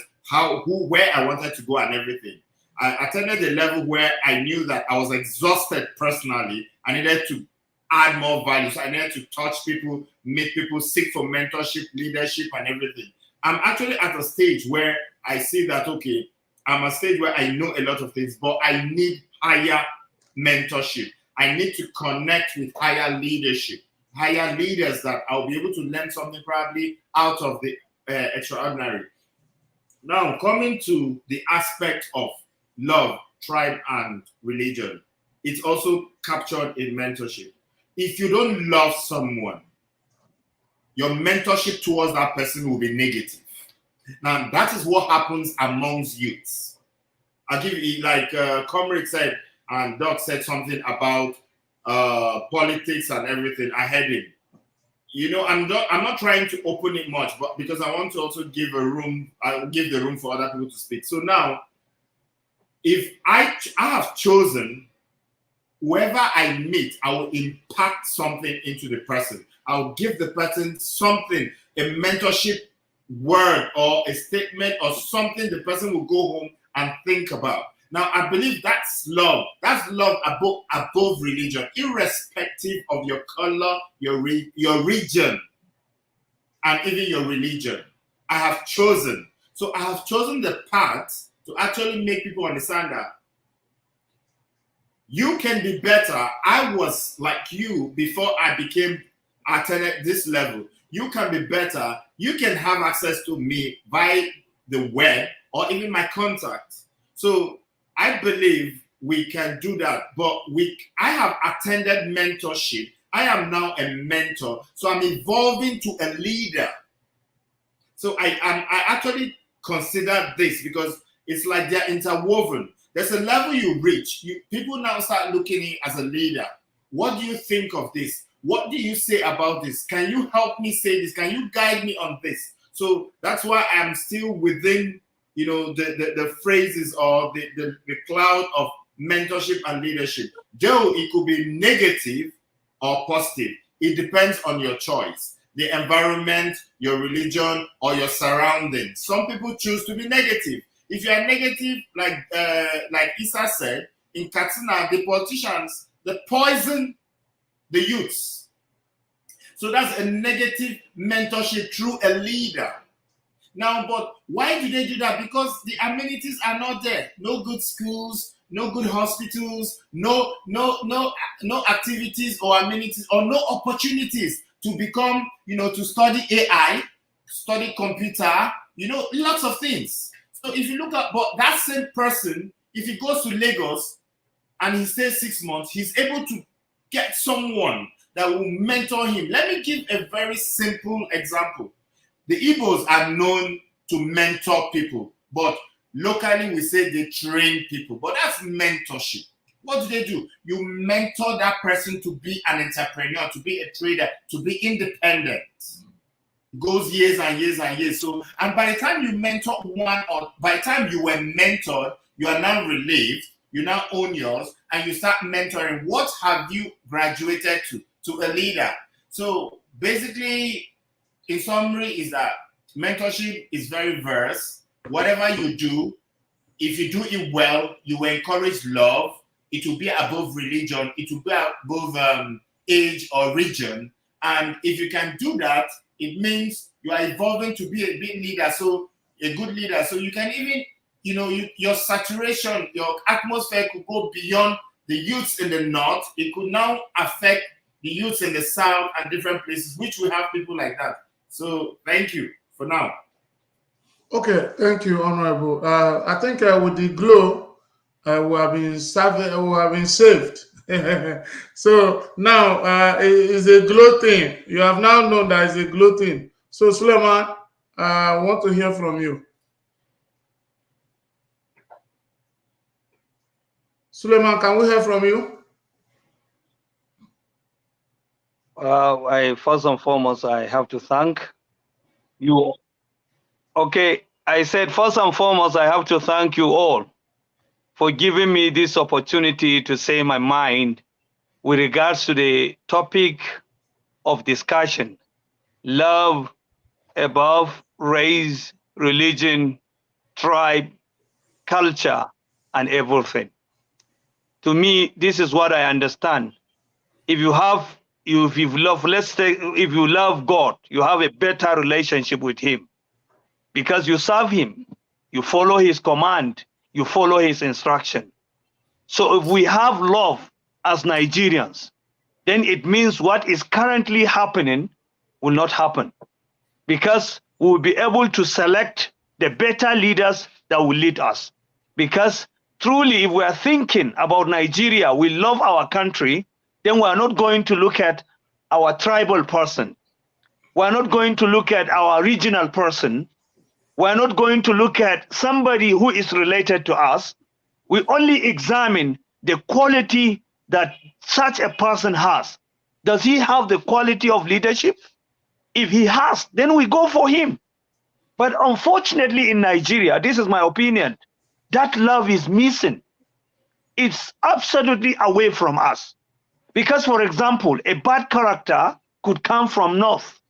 where I wanted to go and everything. I attended a level where I knew that I was exhausted personally. I needed to add more value. So I needed to touch people, meet people, seek for mentorship, leadership and everything. I'm actually at a stage where I see that, okay, I'm a stage where I know a lot of things, but I need higher mentorship. I need to connect with higher leadership. Higher leaders that I'll be able to learn something probably out of the extraordinary. Now, coming to the aspect of love, tribe, and religion, it's also captured in mentorship. If you don't love someone, your mentorship towards that person will be negative. Now, that is what happens amongst youths. I'll give you, like Comrade said, and Doc said something about politics and everything. I heard him. I'm not trying to open it much, but because I want to also give the room for other people to speak. So now, if I have chosen whoever I meet, I will impact something into the person. I'll give the person something, a mentorship word or a statement or something the person will go home and think about. Now, I believe that's love. That's love above religion, irrespective of your color, your region, and even your religion. I have chosen. So I have chosen the path to actually make people understand that you can be better. I was like you before I attended this level. You can be better. You can have access to me by the web or even my contact. So I believe we can do that, but I have attended mentorship. I am now a mentor, so I'm evolving to a leader. So I actually consider this because it's like they're interwoven. There's a level you reach. People now start looking at you as a leader. What do you think of this? What do you say about this? Can you help me say this? Can you guide me on this? So that's why I'm still within the phrases or the cloud of mentorship and leadership. Though it could be negative or positive. It depends on your choice. The environment, your religion, or your surroundings. Some people choose to be negative. If you are negative, like Issa said, in Katsina, the politicians, they poison the youths. So that's a negative mentorship through a leader. Now, but why do they do that? Because the amenities are not there. No good schools, no good hospitals, no activities or amenities or no opportunities to become, to study AI, study computer, lots of things. So if you look at, but that same person, if he goes to Lagos and he stays 6 months, he's able to get someone that will mentor him. Let me give a very simple example. The Igbos are known to mentor people, but Locally, we say they train people, but that's mentorship. What do? You mentor that person to be an entrepreneur, to be a trader, to be independent. Goes years and years and years. So, and by the time you mentor one, or by the time you were mentored, you are now relieved, you now own yours, and you start mentoring. What have you graduated to a leader? So basically, in summary, is that mentorship is very verse. Whatever you do, if you do it well, you will encourage love. It will be above religion. It will be above age or region. And if you can do that, it means you are evolving to be a big leader, so a good leader. So you can even, your saturation, your atmosphere could go beyond the youths in the north. It could now affect the youths in the south and different places, which we have people like that. So thank you for now. Okay, thank you, Honorable. I think with the glow, we have been saved. So now it's a glow thing. You have now known that it's a glow thing. So Suleiman, I want to hear from you. Suleiman, can we hear from you? First and foremost, I have to thank you. Okay, I said first and foremost, I have to thank you all for giving me this opportunity to say my mind with regards to the topic of discussion: love above race, religion, tribe, culture, and everything. To me, this is what I understand. If you love God, you have a better relationship with Him because you serve Him, you follow His command, you follow His instruction. So if we have love as Nigerians, then it means what is currently happening will not happen, because we will be able to select the better leaders that will lead us. Because truly, if we are thinking about Nigeria, we love our country, then we are not going to look at our tribal person. We are not going to look at our regional person. We are not going to look at somebody who is related to us. We only examine the quality that such a person has. Does he have the quality of leadership? If he has, then we go for him. But unfortunately in Nigeria, this is my opinion, that love is missing. It's absolutely away from us. Because, for example, a bad character could come from north.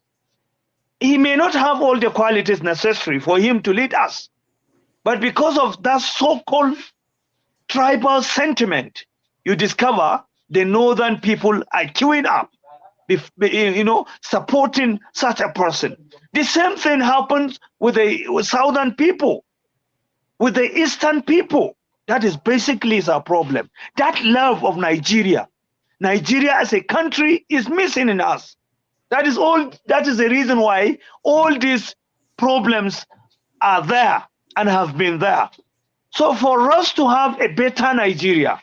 He may not have all the qualities necessary for him to lead us. But because of that so-called tribal sentiment, you discover the northern people are queuing up, supporting such a person. The same thing happens with southern people, with the eastern people. That is basically our problem. That love of Nigeria as a country is missing in us. That is all. That is the reason why all these problems are there and have been there. So for us to have a better Nigeria,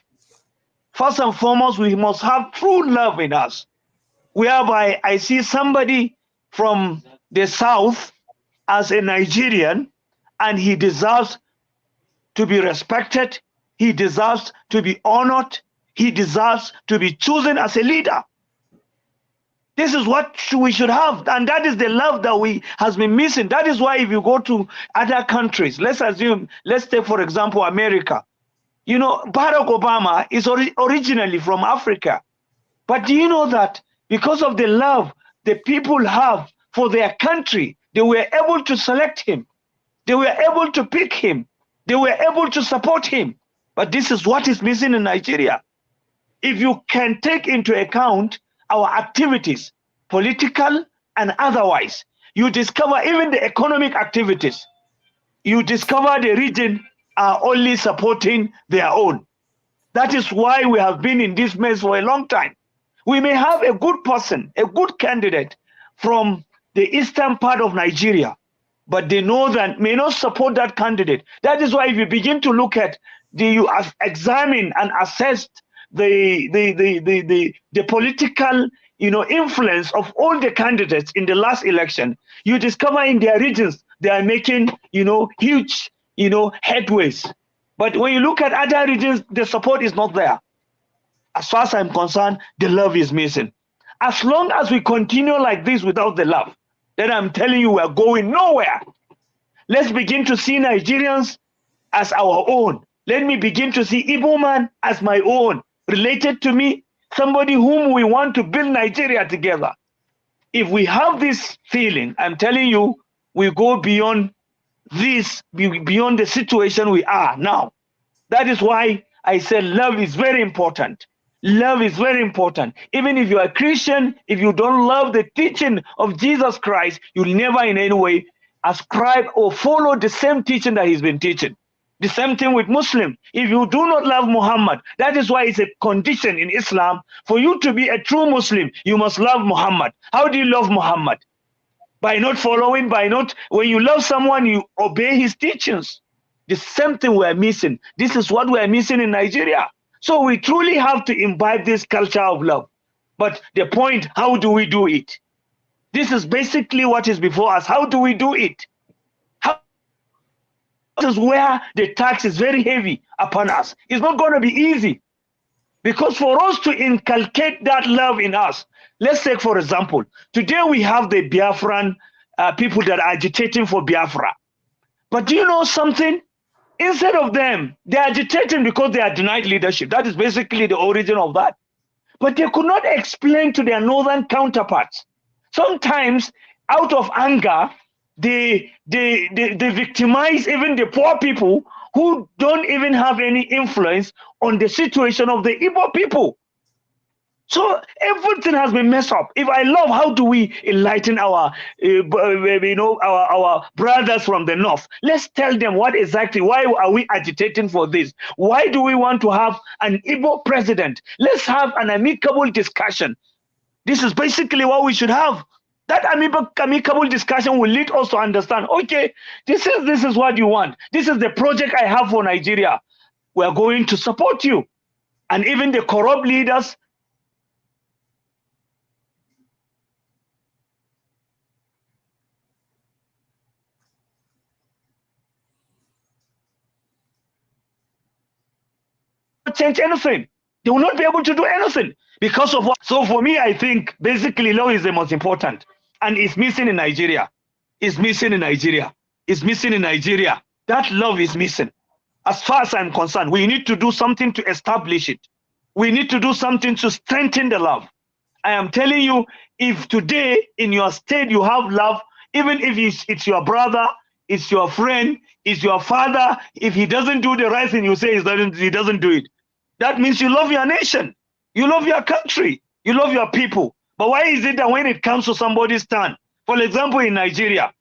first and foremost, we must have true love in us, whereby I see somebody from the south as a Nigerian, and he deserves to be respected, he deserves to be honored, he deserves to be chosen as a leader. This is what we should have, and that is the love that has been missing. That is why if you go to other countries, let's take for example America. Barack Obama is originally from Africa, but do you know that because of the love the people have for their country, they were able to select him, they were able to pick him, they were able to support him. But this is what is missing in Nigeria. If you can take into account our activities, political and otherwise, you discover even the economic activities, you discover the region are only supporting their own. That is why we have been in this mess for a long time. We may have a good person, a good candidate from the eastern part of Nigeria, but the northern may not support that candidate. That is why if you begin to look at, you examine and assess the political influence of all the candidates in the last election, you discover in their regions they are making huge headways. But when you look at other regions, the support is not there. As far as I'm concerned, the love is missing. As long as we continue like this without the love, then I'm telling you, we're going nowhere. Let's begin to see Nigerians as our own. Let me begin to see Igbo man as my own, related to me, somebody whom we want to build Nigeria together. If we have this feeling, I'm telling you, we go beyond this, beyond the situation we are now. That is why I said love is very important. Love is very important. Even if you are a Christian, if you don't love the teaching of Jesus Christ, you'll never in any way ascribe or follow the same teaching that he's been teaching. The same thing with Muslim. If you do not love Muhammad, that is why it's a condition in Islam. For you to be a true Muslim, you must love Muhammad. How do you love Muhammad? By not following, when you love someone, you obey his teachings. The same thing we're missing. This is what we're missing in Nigeria. So we truly have to imbibe this culture of love. But the point, how do we do it? This is basically what is before us. How do we do it? This is where the tax is very heavy upon us. It's not going to be easy. Because for us to inculcate that love in us, let's take, for example, today we have the Biafran people that are agitating for Biafra. But do you know something? Instead of them, they're agitating because they are denied leadership. That is basically the origin of that. But they could not explain to their northern counterparts. Sometimes, out of anger, they victimize even the poor people who don't even have any influence on the situation of the Igbo people. So everything has been messed up. If I love, how do we enlighten our, our brothers from the north? Let's tell them what exactly, why are we agitating for this? Why do we want to have an Igbo president? Let's have an amicable discussion. This is basically what we should have. That amicable discussion will lead us to understand, okay, this is what you want. This is the project I have for Nigeria. We are going to support you. And even the corrupt leaders, change anything. They will not be able to do anything because of what. So for me, I think basically law is the most important, and it's missing in Nigeria. It's missing in Nigeria. It's missing in Nigeria. That love is missing. As far as I'm concerned, we need to do something to establish it. We need to do something to strengthen the love. I am telling you, if today in your state you have love, even if it's your brother, it's your friend, it's your father, if he doesn't do the right thing, you say he doesn't do it. That means you love your nation, you love your country, you love your people. But why is it that when it comes to somebody's turn, for example, in Nigeria,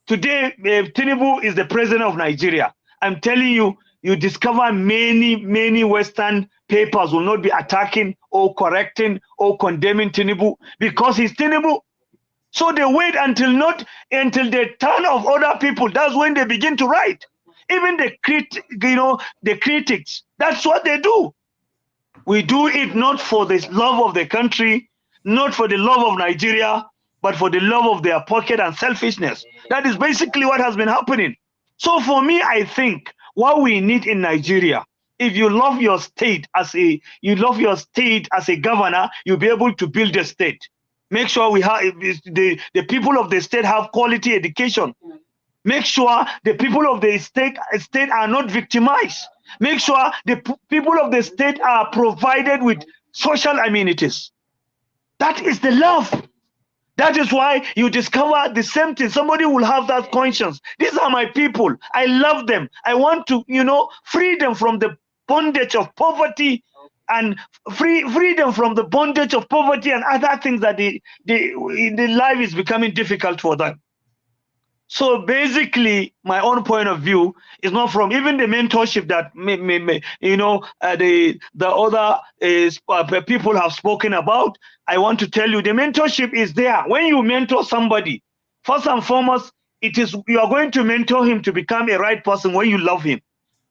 today Tinubu is the president of Nigeria. I'm telling you, you discover many Western papers will not be attacking or correcting or condemning Tinubu because he's Tinubu. So they wait until the turn of other people. That's when they begin to write. Even the critics, that's what they do. We do it not for the love of the country, not for the love of Nigeria, but for the love of their pocket and selfishness. That is basically what has been happening. So for me, I think what we need in Nigeria, if you love your state as a governor, you'll be able to build a state. Make sure we have the people of the state have quality education. Make sure the people of the state are not victimized. Make sure the people of the state are provided with social amenities. That is the love. That is why you discover the same thing. Somebody will have that conscience. These are my people. I love them. I want to, free them from the bondage of poverty and free them from the bondage of poverty and other things that the life is becoming difficult for them. So basically, my own point of view is not from even the mentorship that the other people have spoken about. I want to tell you, the mentorship is there. When you mentor somebody, first and foremost, you are going to mentor him to become a right person when you love him.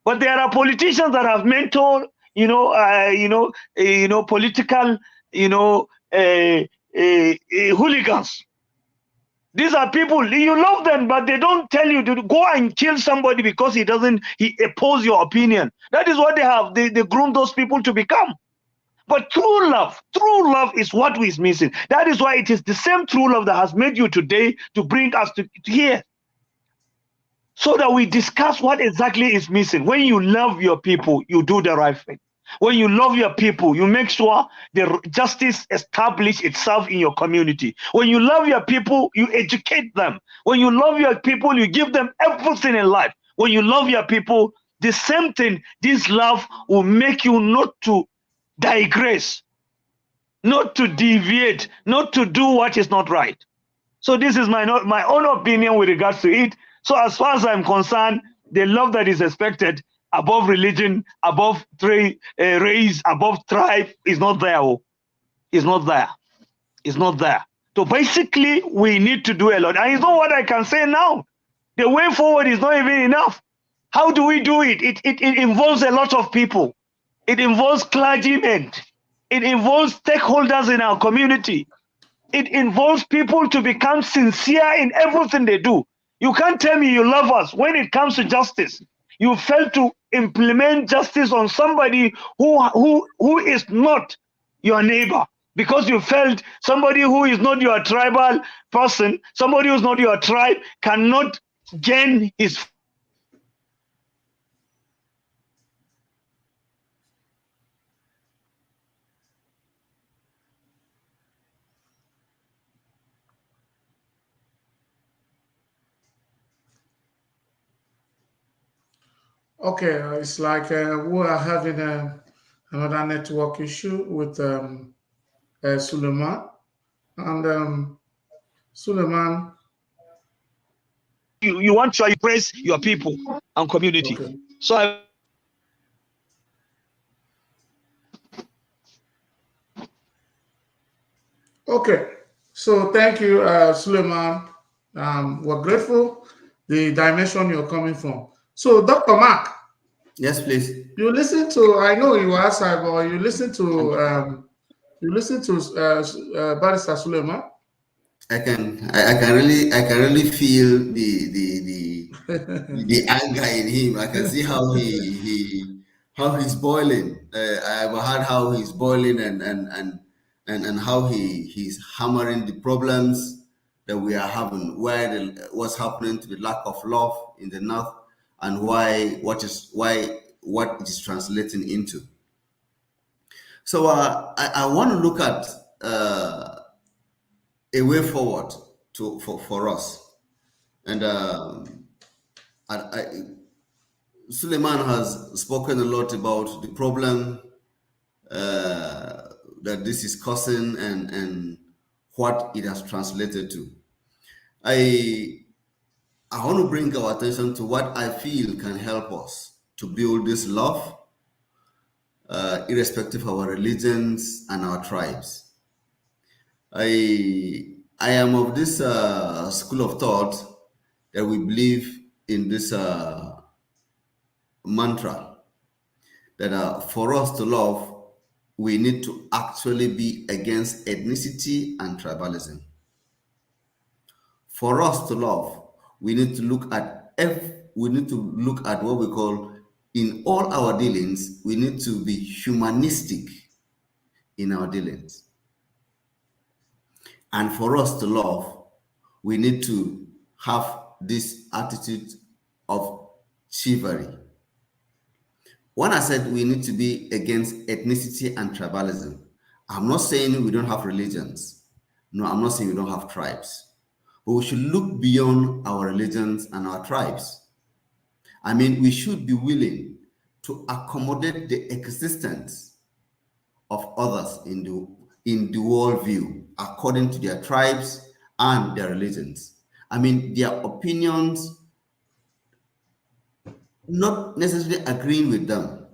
But there are politicians that have mentored, political, hooligans. These are people, you love them, but they don't tell you to go and kill somebody because he opposes your opinion. That is what they have. They groom those people to become. But true love is what is missing. That is why it is the same true love that has made you today to bring us to here, so that we discuss what exactly is missing. When you love your people, you do the right thing. When you love your people, you make sure the justice establish itself in your community. When you love your people, you educate them. When you love your people, you give them everything in life. When you love your people, the same thing, this love will make you not to digress, not to deviate, not to do what is not right. So this is my own opinion with regards to it. So as far as I'm concerned, the love that is expected above religion, above race, above tribe is not there. It's not there. It's not there. So basically, we need to do a lot. And it's not what I can say now. The way forward is not even enough. How do we do it? It involves a lot of people. It involves clergymen. It involves stakeholders in our community. It involves people to become sincere in everything they do. You can't tell me you love us when it comes to justice. You fail to implement justice on somebody who is not your neighbor, because you felt somebody who is not your tribal person, somebody who is not your tribe, cannot gain his. Okay, it's like we are having another network issue with Suleiman. And Suleiman. You want to praise your people and community. Okay. So Okay, so thank you, Suleiman. We're grateful the dimension you're coming from. So, Dr. Mark. Yes, please. You listen to, I know you are outside, but you listen to Barrister Suleiman. I can really feel the anger in him. I can see how he's boiling. I've heard how he's boiling and how he's hammering the problems that we are having, what's happening to the lack of love in the north, and what it is translating into. So I want to look at a way forward for us, and Suleiman has spoken a lot about the problem that this is causing and what it has translated to. I want to bring our attention to what I feel can help us to build this love, irrespective of our religions and our tribes. I am of this school of thought that we believe in this mantra that for us to love, we need to actually be against ethnicity and tribalism. For us to love, we need to look at what we call, in all our dealings, we need to be humanistic in our dealings. And for us to love, we need to have this attitude of chivalry. When I said we need to be against ethnicity and tribalism, I'm not saying we don't have religions. No, I'm not saying we don't have tribes. But we should look beyond our religions and our tribes. I mean, we should be willing to accommodate the existence of others in the worldview according to their tribes and their religions. I mean, their opinions, not necessarily agreeing with them.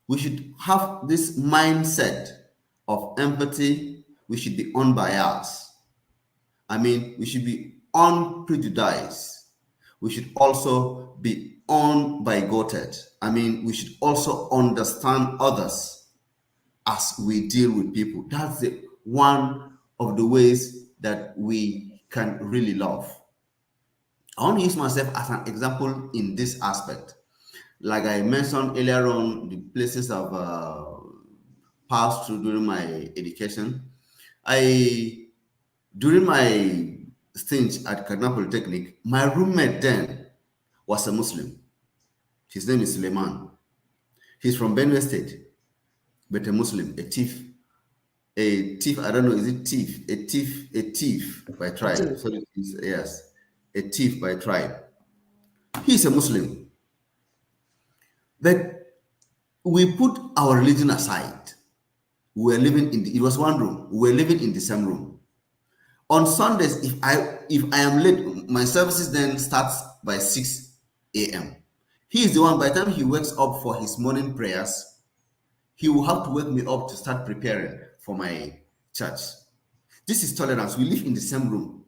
We should have this mindset of empathy. We should be unbiased. I mean, we should be unprejudiced. We should also be unbigoted. I mean, we should also understand others as we deal with people. That's one of the ways that we can really love. I want to use myself as an example in this aspect. Like I mentioned earlier on, the places I've passed through during my education. During my stint at Kaduna Polytechnic, my roommate then was a Muslim. His name is Suleiman. He's from Benue State, but a Muslim, a thief. I don't know, is it thief? A thief by tribe. So yes, a thief by tribe. He's a Muslim. But we put our religion aside. We were living it was one room. We were living in the same room. On Sundays, if I am late, my services then starts by 6 a.m. He is the one, by the time he wakes up for his morning prayers, he will have to wake me up to start preparing for my church. This is tolerance. We live in the same room.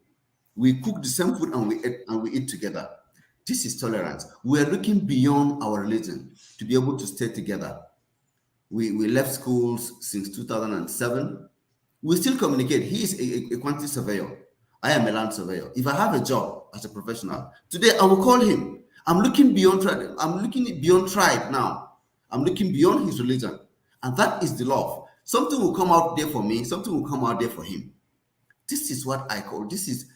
We cook the same food and we eat together. This is tolerance. We are looking beyond our religion to be able to stay together. We left schools since 2007. We still communicate. He is a quantity surveyor. I am a land surveyor. If I have a job as a professional, today I will call him. I'm looking beyond tribe. I'm looking beyond tribe now. I'm looking beyond his religion. And that is the love. Something will come out there for me. Something will come out there for him. This is what I call, this is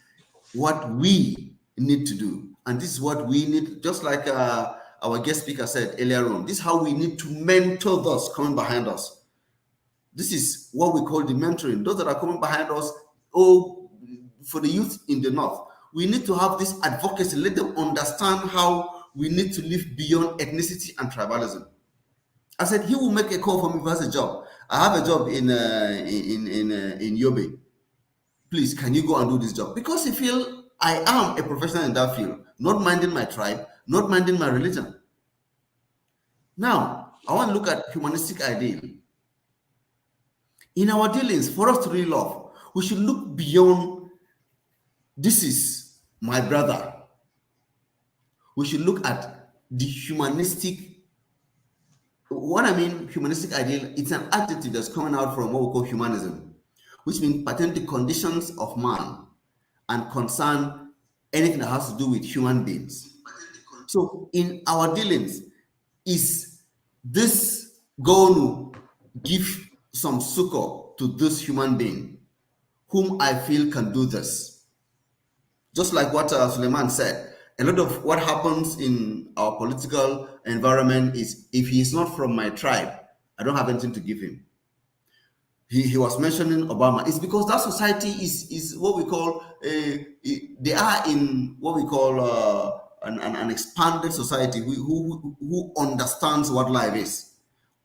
what we need to do. And this is what we need, just like our guest speaker said earlier on, this is how we need to mentor those coming behind us. This is what we call the mentoring. Those that are coming behind us, for the youth in the north, we need to have this advocacy. Let them understand how we need to live beyond ethnicity and tribalism. I said, he will make a call for me if he has a job. I have a job in Yobe. Please, can you go and do this job? Because he feel I am a professional in that field, not minding my tribe, not minding my religion. Now, I want to look at humanistic ideal. In our dealings, for us to really love, we should look beyond, this is my brother. We should look at the humanistic, what I mean humanistic ideal, it's an adjective that's coming out from what we call humanism, which means pertaining to conditions of man and concern anything that has to do with human beings. So in our dealings, is this going to give some succor to this human being whom I feel can do this? Just like what Suleiman said, a lot of what happens in our political environment is, if he is not from my tribe, I don't have anything to give him. He was mentioning Obama. It's because that society is what we call, they are in what we call an expanded society who understands what life is.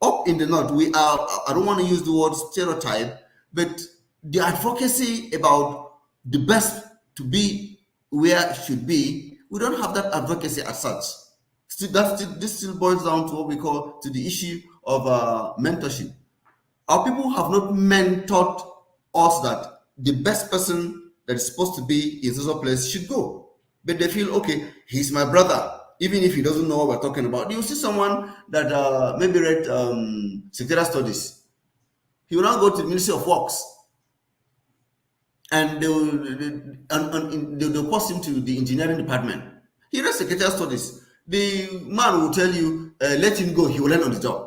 Up in the north, we are, I don't want to use the word stereotype, but the advocacy about the best to be where it should be, we don't have that advocacy as such. This still boils down to what we call, to the issue of mentorship. Our people have not mentored us that the best person that is supposed to be in such a place should go. But they feel, okay, he's my brother, even if he doesn't know what we're talking about. You see someone that maybe read secretarial studies. He will now go to the Ministry of Works, and they'll post him to the engineering department. He read secretarial studies. The man will tell you, let him go, he will learn on the job.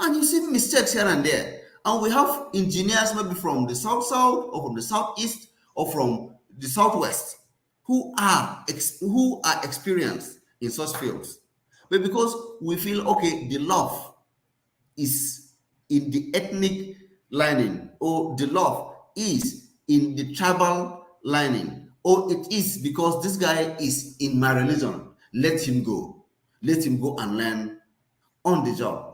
And you see mistakes here and there. And we have engineers maybe from the south or from the southeast or from the southwest who are experienced in such fields. But because we feel, okay, the love is in the ethnic lining, or the love is in the tribal lining, or it is because this guy is in my religion, let him go. Let him go and learn on the job.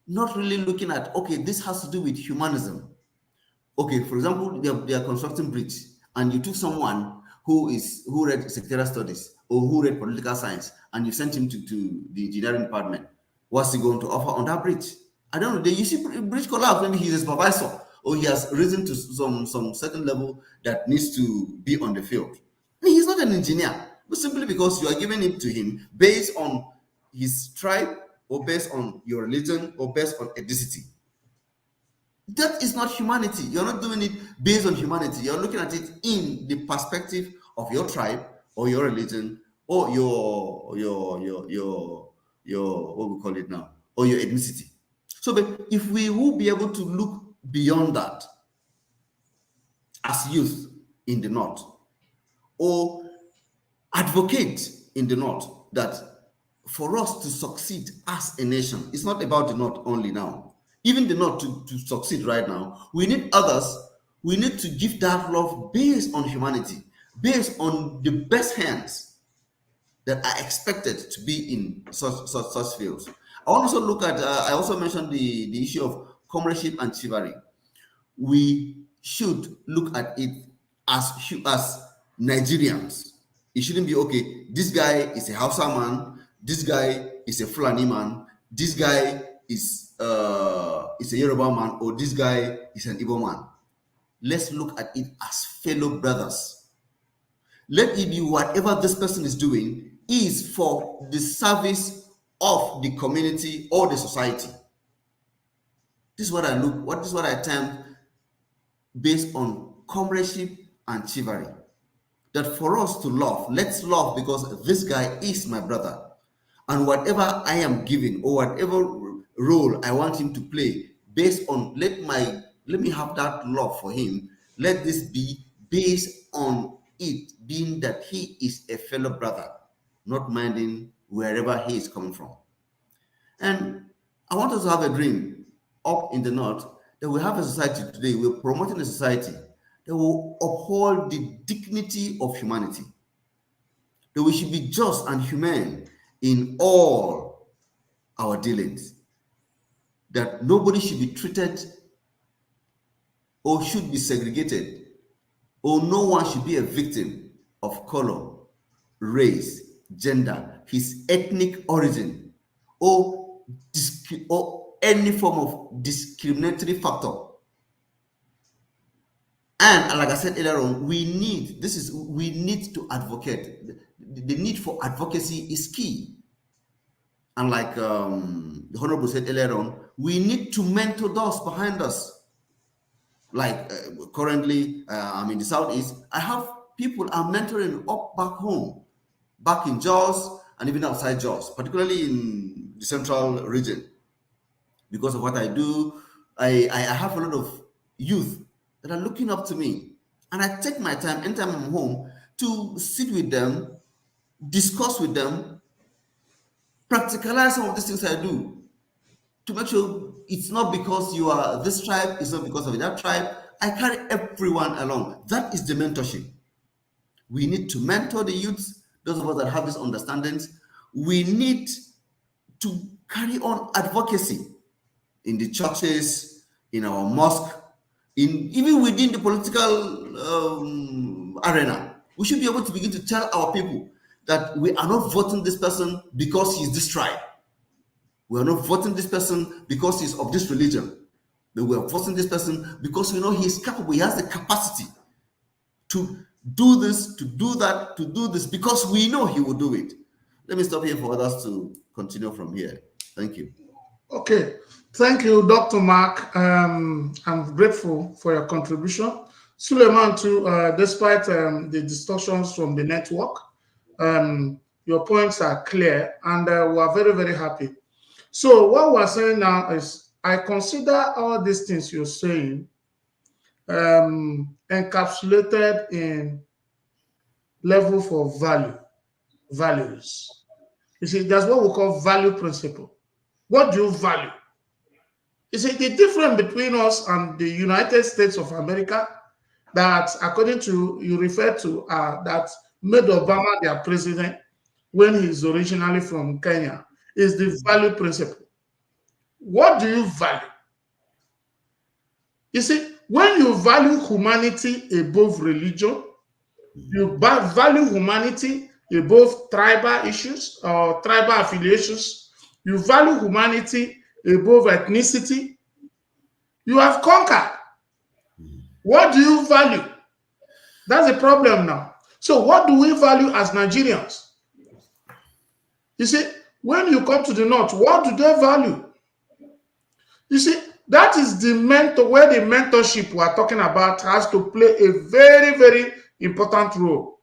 Not really looking at, okay, this has to do with humanism. Okay, for example, they are constructing bridge, and you took someone who read secretarial studies or who read political science, and you sent him to the engineering department. What's he going to offer on that bridge? I don't know. You see bridge collapse, maybe he's a supervisor, or he has risen to some certain level that needs to be on the field. I mean, he's not an engineer, but simply because you are giving it to him based on his tribe, or based on your religion, or based on ethnicity. That is not humanity. You're not doing it based on humanity. You're looking at it in the perspective of your tribe or your religion or your what we call it now, or your ethnicity. So, but if we will be able to look beyond that as youth in the North, or advocate in the North that for us to succeed as a nation, it's not about the North only now. Even the North to succeed right now, we need others. We need to give that love based on humanity, based on the best hands that are expected to be in such fields. I also look at, I also mentioned the issue of comradeship and chivalry. We should look at it as Nigerians. It shouldn't be, okay, this guy is a Hausa man, this guy is a Fulani man, this guy is a Yoruba man, or this guy is an Igbo man. Let's look at it as fellow brothers. Let it be whatever this person is doing is for the service of the community or the society. This is what I look, this is what I term based on comradeship and chivalry. That for us to love, let's love because this guy is my brother. And whatever I am giving or whatever role I want him to play, based on let me have that love for him. Let this be based on it being that he is a fellow brother, not minding wherever he is coming from. And I want us to have a dream up in the North that we have a society today, we're promoting a society that will uphold the dignity of humanity, that we should be just and humane in all our dealings, that nobody should be treated or should be segregated, or no one should be a victim of color, race, gender, his ethnic origin, or any form of discriminatory factor. And like I said earlier on, we need to advocate. The need for advocacy is key. And like the Honorable said earlier on, we need to mentor those behind us. Like currently, I'm in the Southeast. I have people I'm mentoring up back home, back in Jos and even outside Jos, particularly in the central region. Because of what I do, I have a lot of youth that are looking up to me. And I take my time, anytime I'm home, to sit with them, discuss with them, practicalize some of these things I do, to make sure it's not because you are this tribe, it's not because of that tribe. I carry everyone along. That is the mentorship. We need to mentor the youths, those of us that have these understandings. We need to carry on advocacy in the churches, in our mosque, even within the political arena. We should be able to begin to tell our people that we are not voting this person because he's this tribe. We are not voting this person because he's of this religion. But we are voting this person because we know he is capable, he has the capacity to do this, to do that, to do this, because we know he will do it. Let me stop here for others to continue from here. Thank you. Okay. Thank you, Dr. Mark. I'm grateful for your contribution. Suleiman, too, despite the distortions from the network, your points are clear, and we are very, very happy. So what we're saying now is, I consider all these things you're saying encapsulated in level for values. You see, that's what we call value principle. What do you value? You see, the difference between us and the United States of America, that according to, you refer to, that made Obama their president when he's originally from Kenya, is the value principle. What do you value? You see, when you value humanity above religion, you value humanity above tribal issues or tribal affiliations, you value humanity above ethnicity, you have conquered. What do you value? That's the problem now. So what do we value as Nigerians? You see, when you come to the North, what do they value? You see, that is the mentor, where the mentorship we are talking about has to play a very, very important role.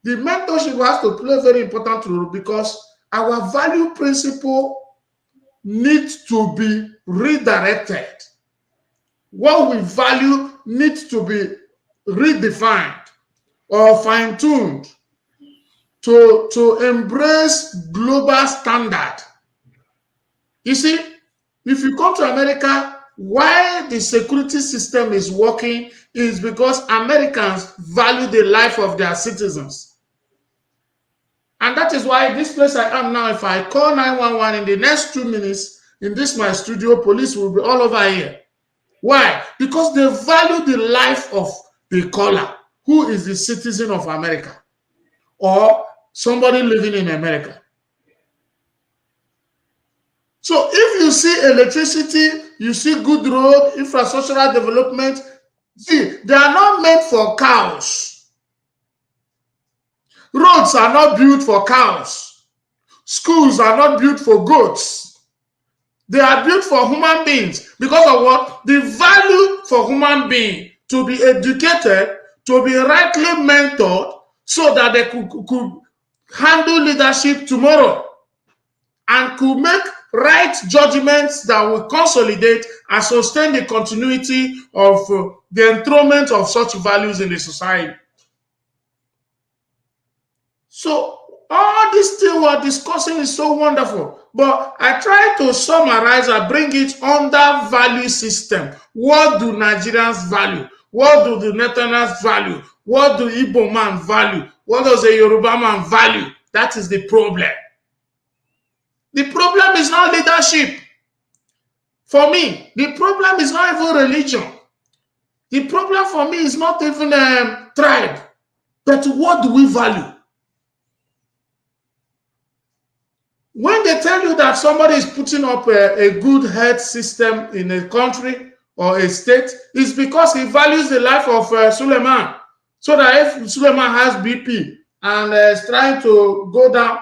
The mentorship has to play a very important role because our value principle needs to be redirected. What we value needs to be redefined or fine-tuned to embrace global standard. You see, if you come to America, why the security system is working is because Americans value the life of their citizens. And that is why this place I am now, if I call 911 in the next 2 minutes, in this my studio, police will be all over here. Why? Because they value the life of the caller, who is the citizen of America or somebody living in America. So if you see electricity, you see good road, infrastructural development, see, they are not meant for cows. Roads are not built for cows. Schools are not built for goats. They are built for human beings. Because of what? The value for human being to be educated, to be rightly mentored, so that they could handle leadership tomorrow and could make right judgments that will consolidate and sustain the continuity of the enthronement of such values in the society. So all this thing we're discussing is so wonderful, but I try to summarize and bring it under value system. What do Nigerians value? What do the Northerners value? What do Igbo man value? What does a Yoruba man value? That is the problem. The problem is not leadership. For me, the problem is not even religion. The problem for me is not even tribe. But what do we value? When they tell you that somebody is putting up a good health system in a country or a state, it's because he values the life of Suleiman. So that if Suleiman has BP and is trying to go down,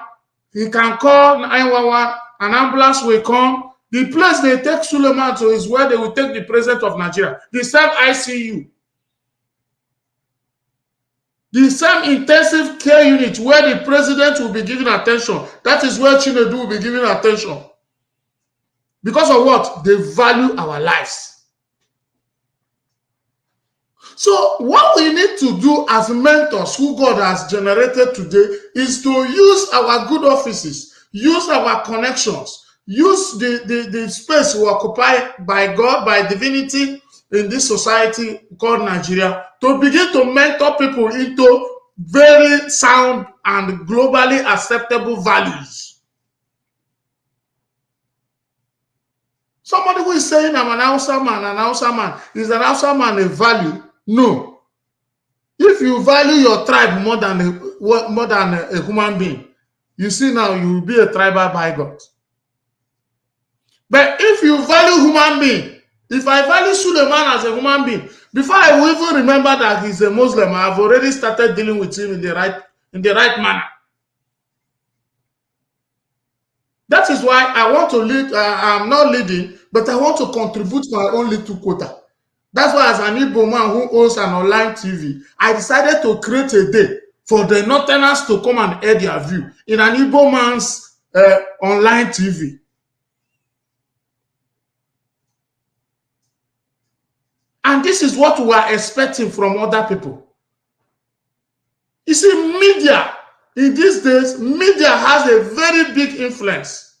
he can call 911, an ambulance will come. The place they take Suleiman to is where they will take the president of Nigeria. The same ICU. The same intensive care unit where the president will be giving attention. That is where Chinedu will be giving attention. Because of what? They value our lives. So what we need to do as mentors who God has generated today is to use our good offices, use our connections, use the space we occupy by God, by divinity in this society called Nigeria, to begin to mentor people into very sound and globally acceptable values. Somebody who is saying I'm an Hausa man, is an Hausa man a value? No. If you value your tribe more than a human being, you see now you will be a tribal bigot. But if you value human being, if I value Suleiman as a human being, before I will even remember that he's a Muslim, I've already started dealing with him in the right manner. That is why I want to lead. I'm not leading, but I want to contribute my own little quota. That's why, as an Igbo man who owns an online TV, I decided to create a day for the Northerners to come and air their view in an Igbo man's online TV. And this is what we are expecting from other people. You see, media, in these days, media has a very big influence.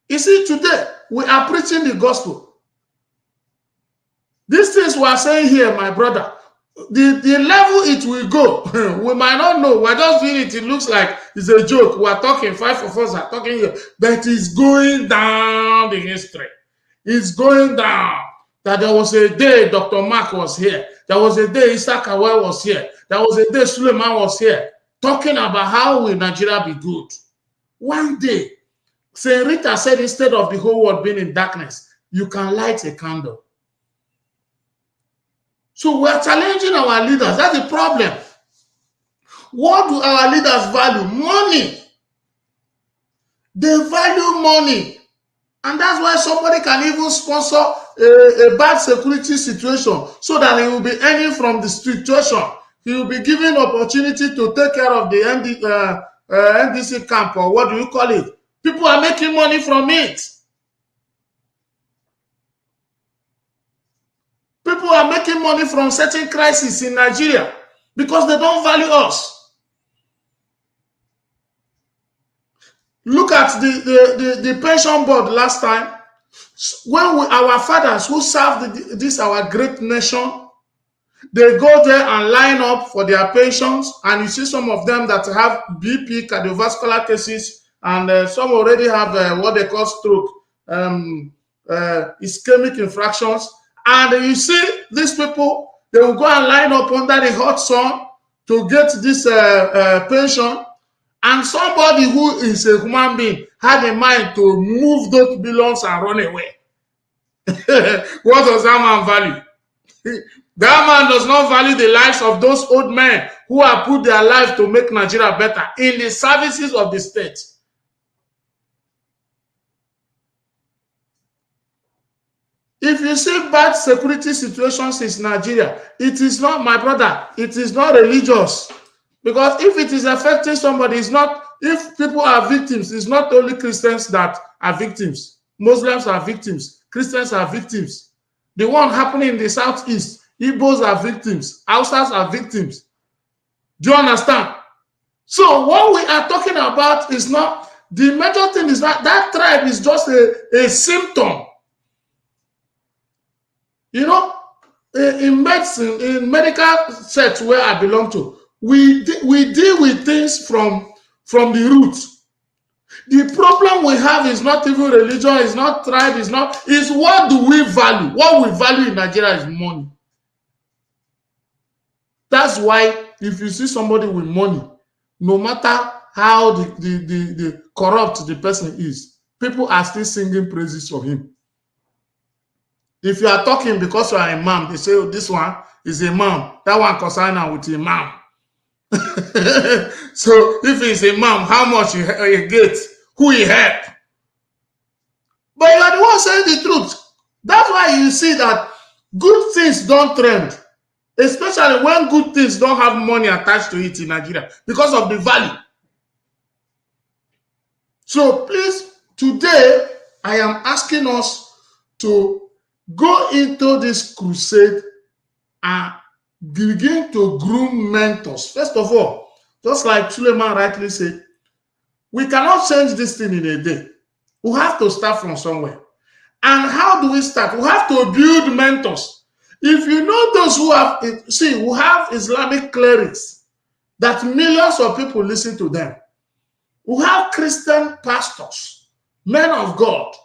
You see, today, we are preaching the gospel. These things we are saying here, my brother, the level it will go, we might not know. We're just doing it. It looks like it's a joke. We're talking, 5 of us are talking here, but it's going down the history. It's going down. That there was a day Dr. Mark was here. There was a day Issa Kawai was here. There was a day Suleiman was here, talking about how will Nigeria be good. One day, Saint Rita said, instead of the whole world being in darkness, you can light a candle. So we're challenging our leaders. That's the problem. What do our leaders value? Money. They value money. And that's why somebody can even sponsor a bad security situation so that he will be earning from the situation. He will be given opportunity to take care of the NDC camp, or what do you call it? People are making money from it. People are making money from certain crises in Nigeria because they don't value us. Look at the pension board last time. When our fathers who served this our great nation, they go there and line up for their pensions, and you see some of them that have BP, cardiovascular cases, and some already have what they call stroke, ischemic infractions. And you see these people, they will go and line up under the hot sun to get this pension. And somebody who is a human being had a mind to move those billions and run away. What does that man value? That man does not value the lives of those old men who have put their life to make Nigeria better in the services of the state. If you see bad security situations in Nigeria, it is not, my brother, it is not religious. Because if it is affecting somebody, it's not, if people are victims, it's not only Christians that are victims. Muslims are victims. Christians are victims. The one happening in the southeast, Igbos are victims. Hausas are victims. Do you understand? So what we are talking about is not, the major thing is that that tribe is just a symptom. You know, in medicine, in medical sets where I belong to, we deal with things from the root. The problem we have is not even religion, it's not tribe, it's what do we value? What we value in Nigeria is money. That's why if you see somebody with money, no matter how the corrupt the person is, people are still singing praises for him. If you are talking because you are a imam, they say, oh, this one is a imam, that one consign with imam. So if he's a imam, how much he get, who he help? But you are the one saying the truth. That's why you see that good things don't trend, especially when good things don't have money attached to it in Nigeria because of the value. So please, today I am asking us to go into this crusade and begin to groom mentors. First of all, just like Suleiman rightly said, we cannot change this thing in a day. We have to start from somewhere. And how do we start? We have to build mentors. If you know those who have, see, we have Islamic clerics that millions of people listen to them. We have Christian pastors, men of God.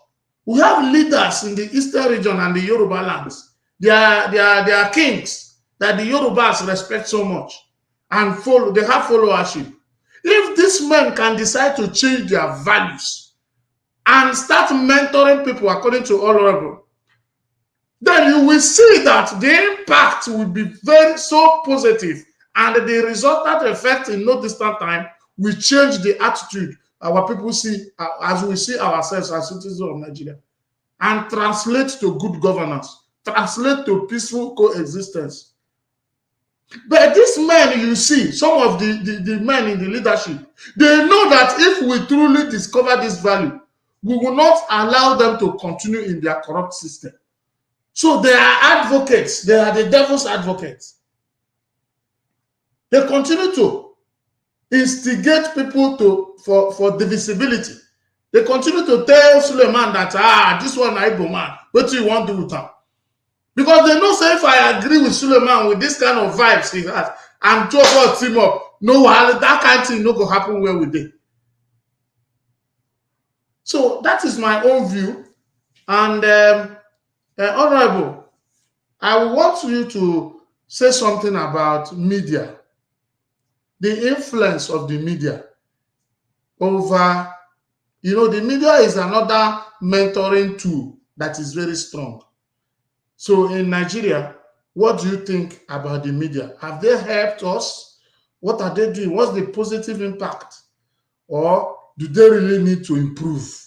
We have leaders in the Eastern region and the Yoruba lands. They are kings that the Yorubas respect so much and follow. They have followership. If these men can decide to change their values and start mentoring people according to Honorable, then you will see that the impact will be so positive, and the resultant effect in no distant time will change the attitude our people see as we see ourselves as citizens of Nigeria, and translate to good governance, translate to peaceful coexistence. But these men, you see, some of the men in the leadership, they know that if we truly discover this value, we will not allow them to continue in their corrupt system. So they are advocates. They are the devil's advocates. They continue to instigate people for divisibility. They continue to tell Suleiman that, this one is Igbo man. What do you want to do with him? Because they know, say, if I agree with Suleiman with this kind of vibes he has, and two of us team up, no, that kind of thing no go happen where we did. So that is my own view. And Honorable, I want you to say something about media, the influence of the media over, the media is another mentoring tool that is very strong. So in Nigeria, what do you think about the media? Have they helped us? What are they doing? What's the positive impact? Or do they really need to improve?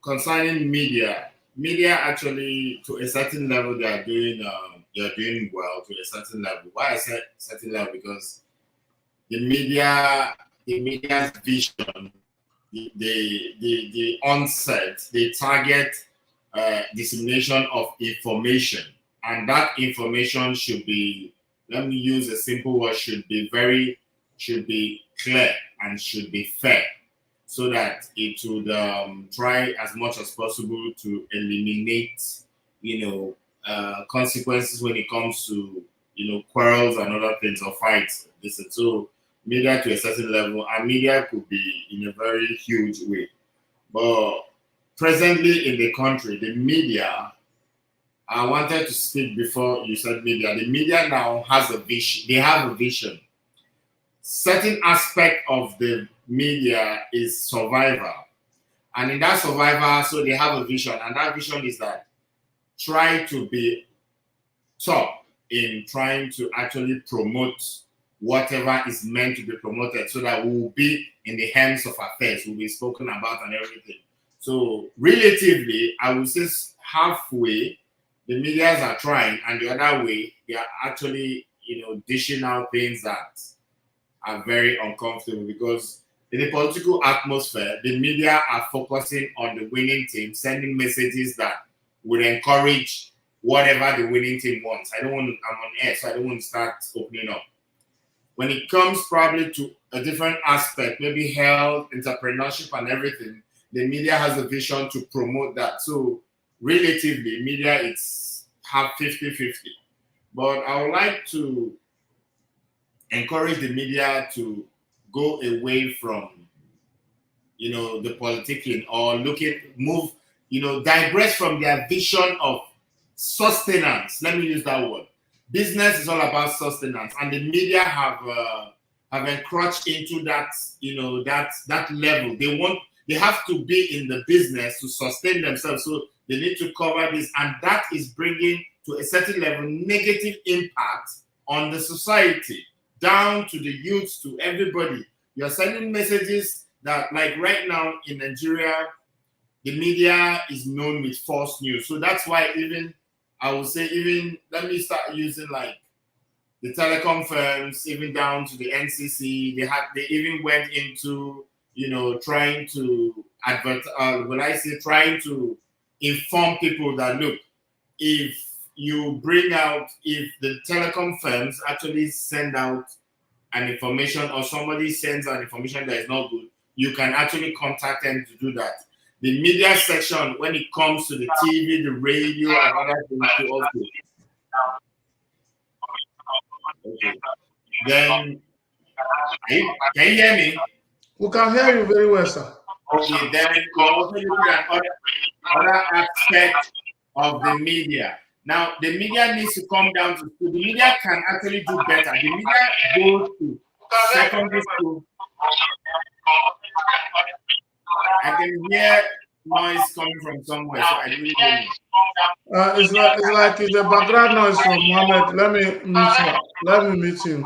concerning media, actually to a certain level they are doing well to a certain level. Why I said certain level? Because the media's vision, the onset, they target dissemination of information, and that information should be, let me use a simple word, should be clear and should be fair, so that it would try as much as possible to eliminate, consequences when it comes to, quarrels and other things or fights. So media to a certain level, and media could be in a very huge way. But presently in the country, the media, I wanted to speak before you said media. The media now has a vision. They have a vision. Certain aspect of the media is survival. And in that survival, so they have a vision. And that vision is that try to be top in trying to actually promote whatever is meant to be promoted, so that we will be in the hands of affairs, will be spoken about and everything. So relatively, I would say halfway, the medias are trying, and the other way, they are actually, dishing out things that are very uncomfortable, because in the political atmosphere, the media are focusing on the winning team, sending messages that would encourage whatever the winning team wants. I'm on air, so I don't want to start opening up. When it comes probably to a different aspect, maybe health, entrepreneurship and everything, the media has a vision to promote that. So relatively, media, it's have 50-50. But I would like to encourage the media to go away from, the politicking, or digress from their vision of sustenance. Let me use that word. Business is all about sustenance, and the media have encroached into that, that level. They have to be in the business to sustain themselves, so they need to cover this, and that is bringing to a certain level negative impact on the society, down to the youth, to everybody. You're sending messages that, like right now in Nigeria, the media is known with false news. So that's why I would say, let me start using like the telecom firms, even down to the NCC. They even went into, trying to trying to inform people that, look, if the telecom firms actually send out an information, or somebody sends an information that is not good, you can actually contact them to do that. The media section, when it comes to the TV, the radio, and other things, to also. Okay. Then, can you hear me? We can hear you very well, sir. Okay, then we also look at other aspect of the media. Now, the media needs to come down to school. The media can actually do better. The media goes to secondary school. I can hear noise coming from somewhere, so I really don't know. It's like it's a background noise from Mohammed. Let me meet him.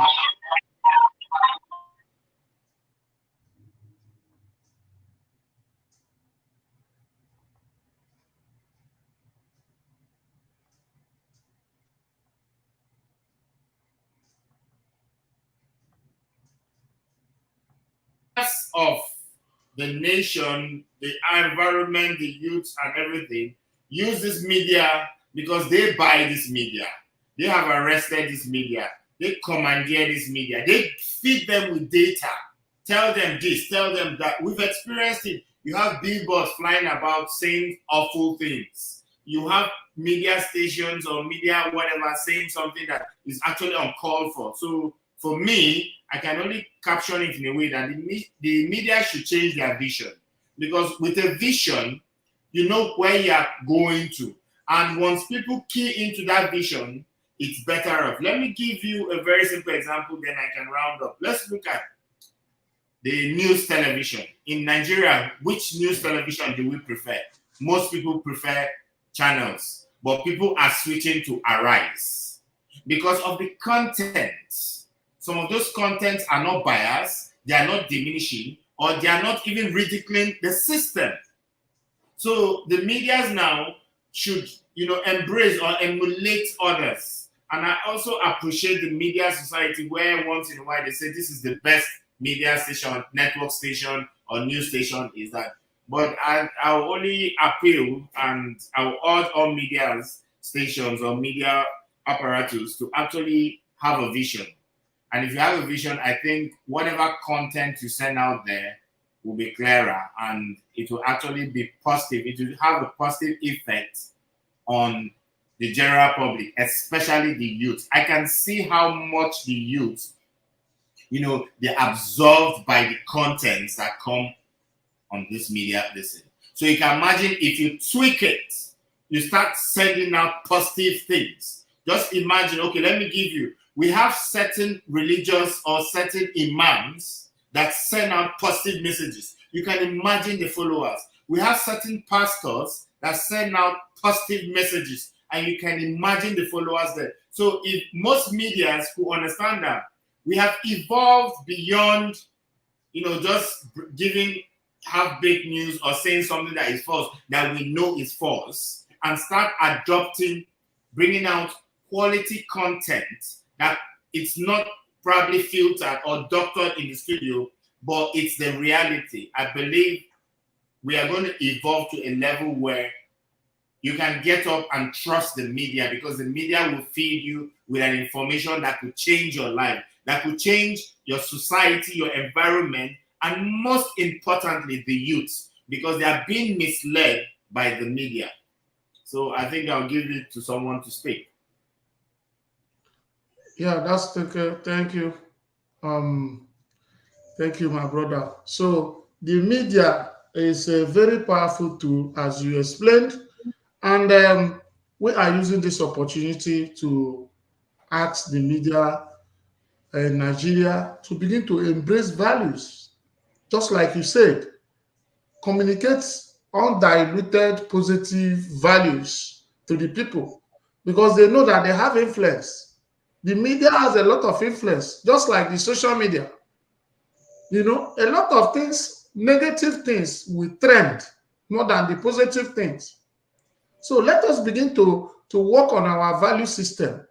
Of the nation, the environment, the youth, and everything use this media because they buy this media. They have arrested this media. They commandeer this media. They feed them with data. Tell them this, tell them that. We've experienced it. You have billboards flying about saying awful things. You have media stations or media whatever saying something that is actually uncalled for. So for me, I can only caption it in a way that the media should change their vision. Because with a vision, you know where you are going to. And once people key into that vision, it's better off. Let me give you a very simple example, then I can round up. Let's look at the news television. In Nigeria, which news television do we prefer? Most people prefer channels, but people are switching to Arise because of the content. Some of those contents are not biased, they are not diminishing, or they are not even ridiculing the system. So the medias now should, embrace or emulate others. And I also appreciate the media society where once in a while they say this is the best media station, network station, or news station is that. But I'll only appeal and I'll urge all media stations or media apparatus to actually have a vision. And if you have a vision, I think whatever content you send out there will be clearer and it will actually be positive. It will have a positive effect on the general public, especially the youth. I can see how much the youth, they're absorbed by the contents that come on this media. So you can imagine if you tweak it, you start sending out positive things. Just imagine, okay, let me give you, we have certain religious or certain imams that send out positive messages. You can imagine the followers. We have certain pastors that send out positive messages, and you can imagine the followers there. So if most medias who understand that, we have evolved beyond, just giving half-baked news or saying something that is false, that we know is false, and start adopting, bringing out quality content that it's not probably filtered or doctored in the studio, but it's the reality. I believe we are going to evolve to a level where you can get up and trust the media, because the media will feed you with an information that could change your life, that could change your society, your environment, and most importantly, the youth, because they are being misled by the media. So I think I'll give it to someone to speak. Yeah, that's okay. Thank you. Thank you, my brother. So the media is a very powerful tool, as you explained, and we are using this opportunity to ask the media in Nigeria to begin to embrace values, just like you said, communicate undiluted positive values to the people, because they know that they have influence. The media has a lot of influence, just like the social media. A lot of things, negative things will trend more than the positive things. So let us begin to work on our value system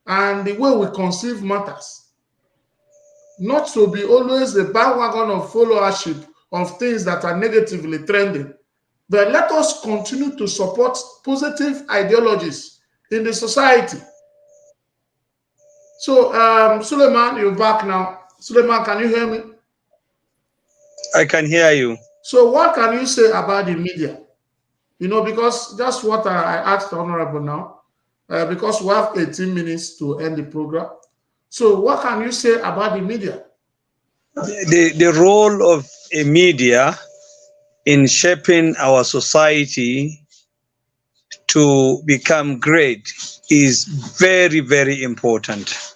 and the way we conceive matters. Not to be always the bandwagon of followership of things that are negatively trending, but let us continue to support positive ideologies in the society. So, Suleiman, you're back now. Suleiman, can you hear me? I can hear you. So what can you say about the media? Because that's what I asked Honorable now, because we have 18 minutes to end the program. So what can you say about the media? The role of a media in shaping our society to become great is very, very important.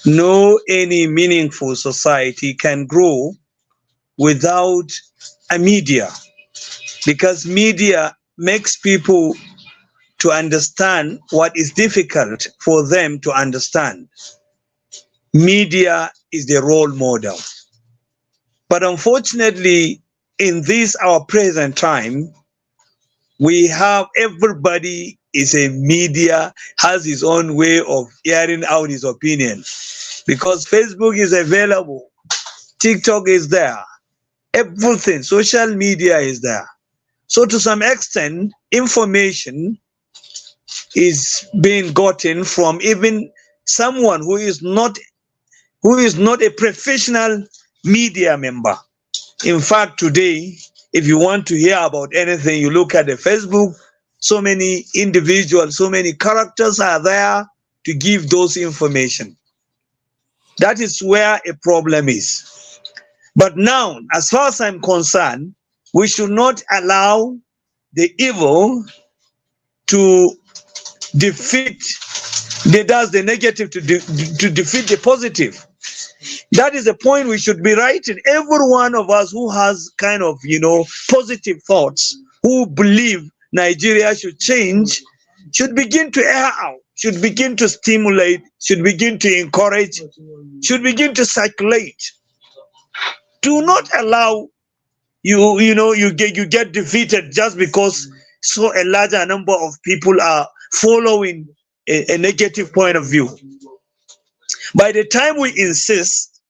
No any meaningful society can grow without a media, because media makes people to understand what is difficult for them to understand. Media is the role model. But unfortunately, in this our present time, we have everybody is a media, has his own way of airing out his opinion, because Facebook is available, TikTok is there, everything, social media is there. So to some extent, information is being gotten from even someone who is not a professional media member. In fact, today, if you want to hear about anything, you look at the Facebook, so many individuals, so many characters are there to give those information. That is where a problem is. But now, as far as I'm concerned, we should not allow the evil to defeat the negative, to defeat the positive. That is the point we should be writing. Every one of us who has kind of, positive thoughts, who believe Nigeria should change, should begin to air out, should begin to stimulate, should begin to encourage, should begin to circulate. Do not allow you get defeated just because so a larger number of people are following a negative point of view. By the time we insist,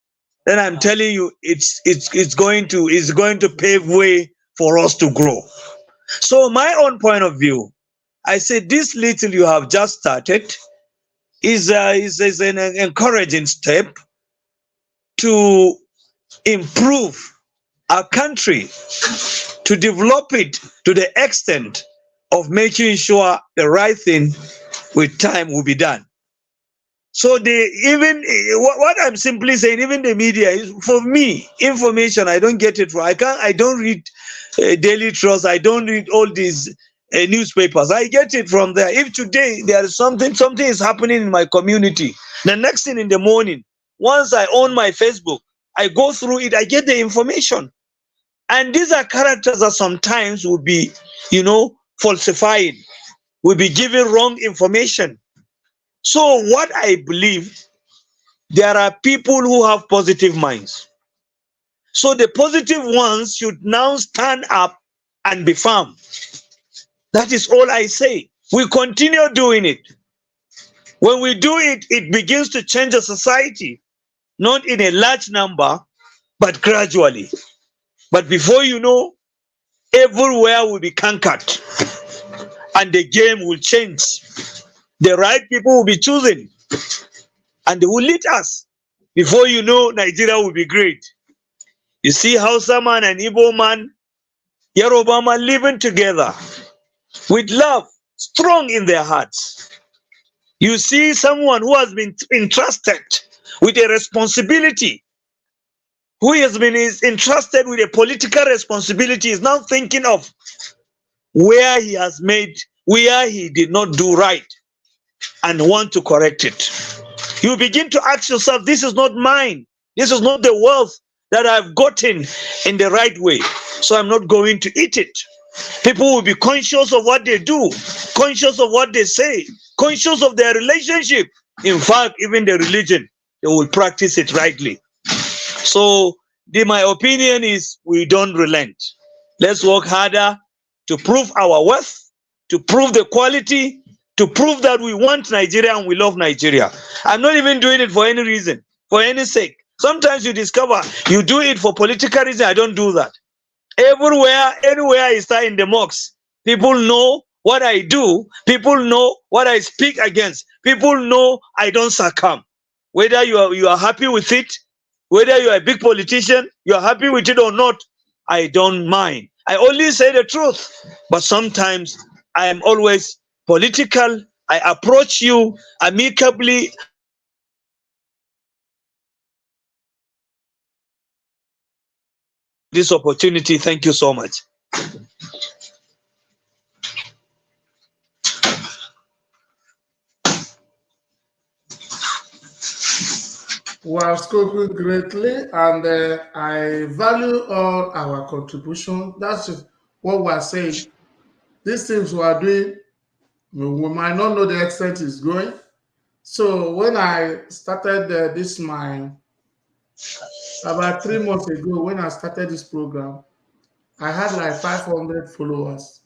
then I'm telling you, it's going to pave way for us to grow. So my own point of view, I say this little you have just started is an encouraging step to improve our country, to develop it to the extent of making sure the right thing with time will be done. So what I'm simply saying, even the media is, for me, information I don't get it from. I don't read Daily Trust. I don't read all these newspapers. I get it from there. If today there is something is happening in my community, the next thing in the morning, once I own my Facebook, I go through it. I get the information. And these are characters that sometimes will be, falsifying, will be giving wrong information. So what I believe, there are people who have positive minds. So the positive ones should now stand up and be firm. That is all I say. We continue doing it. When we do it, it begins to change a society, not in a large number, but gradually. But before you know, everywhere will be conquered and the game will change. The right people will be chosen and they will lead us. Before you know, Nigeria will be great. You see Hausa man and Igbo man, Yoruba man living together with love, strong in their hearts. You see someone who has been entrusted with a responsibility, who has been entrusted with a political responsibility, is now thinking of where he did not do right and want to correct it. You begin to ask yourself, this is not mine. This is not the wealth that I've gotten in the right way. So I'm not going to eat it. People will be conscious of what they do, conscious of what they say, conscious of their relationship. In fact, even the religion, they will practice it rightly. So my opinion is we don't relent. Let's work harder to prove our worth, to prove the quality, to prove that we want Nigeria and we love Nigeria. I'm not even doing it for any reason, for any sake. Sometimes you discover you do it for political reason. I don't do that. Everywhere, anywhere I start in the mosque, people know what I do. People know what I speak against. People know I don't succumb. Whether you are happy with it, whether you are a big politician, you are happy with it or not, I don't mind. I only say the truth. But sometimes I am always political. I approach you amicably. This opportunity. Thank you so much. We have spoken greatly, and I value all our contribution. That's what we are saying. These things we are doing, we might not know the extent it's going. So when I started about 3 months ago, when I started this program, I had like 500 followers.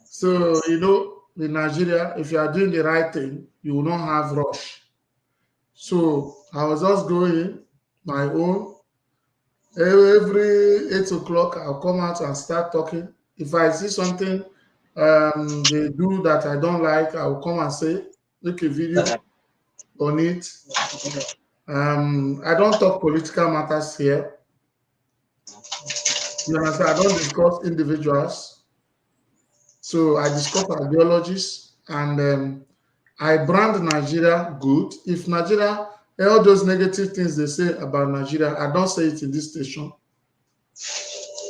So, in Nigeria, if you are doing the right thing, you will not have rush. So I was just going my own. Every 8 o'clock, I'll come out and start talking. If I see something they do that I don't like, I'll come and say, make a video on it. I don't talk political matters here. You understand? I don't discuss individuals. So I discuss ideologies, and I brand Nigeria good. If Nigeria, all those negative things they say about Nigeria, I don't say it in this station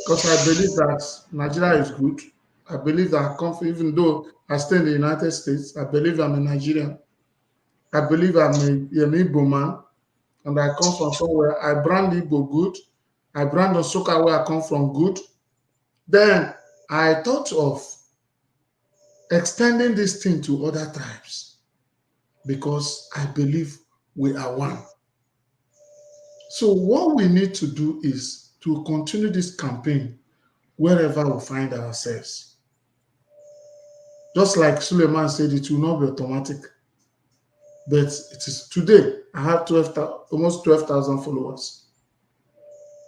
because I believe that Nigeria is good. I believe that even though I stay in the United States, I believe I'm a Nigerian. I believe I'm an Igbo man, and I come from somewhere. I brand Igbo good. I brand Osoka, where I come from, good. Then I thought of extending this thing to other tribes because I believe we are one. So what we need to do is to continue this campaign wherever we find ourselves. Just like Suleiman said, it will not be automatic. But it is today, I have almost 12,000 followers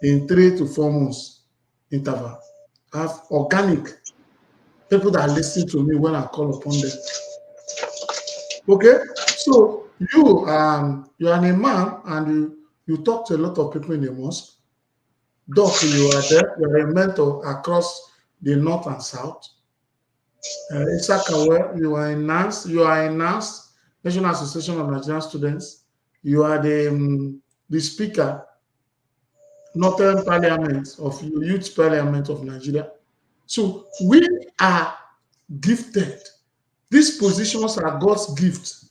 in 3 to 4 months interval. I have organic people that listen to me when I call upon them. Okay, so you are an imam and you talk to a lot of people in the mosque. Doc, you are there. You are a mentor across the north and south. Isakawe, you are in NANS. You are in NANS, National Association of Nigerian Students. You are the speaker, Northern Parliament of Youth Parliament of Nigeria. So we are gifted. These positions are God's gift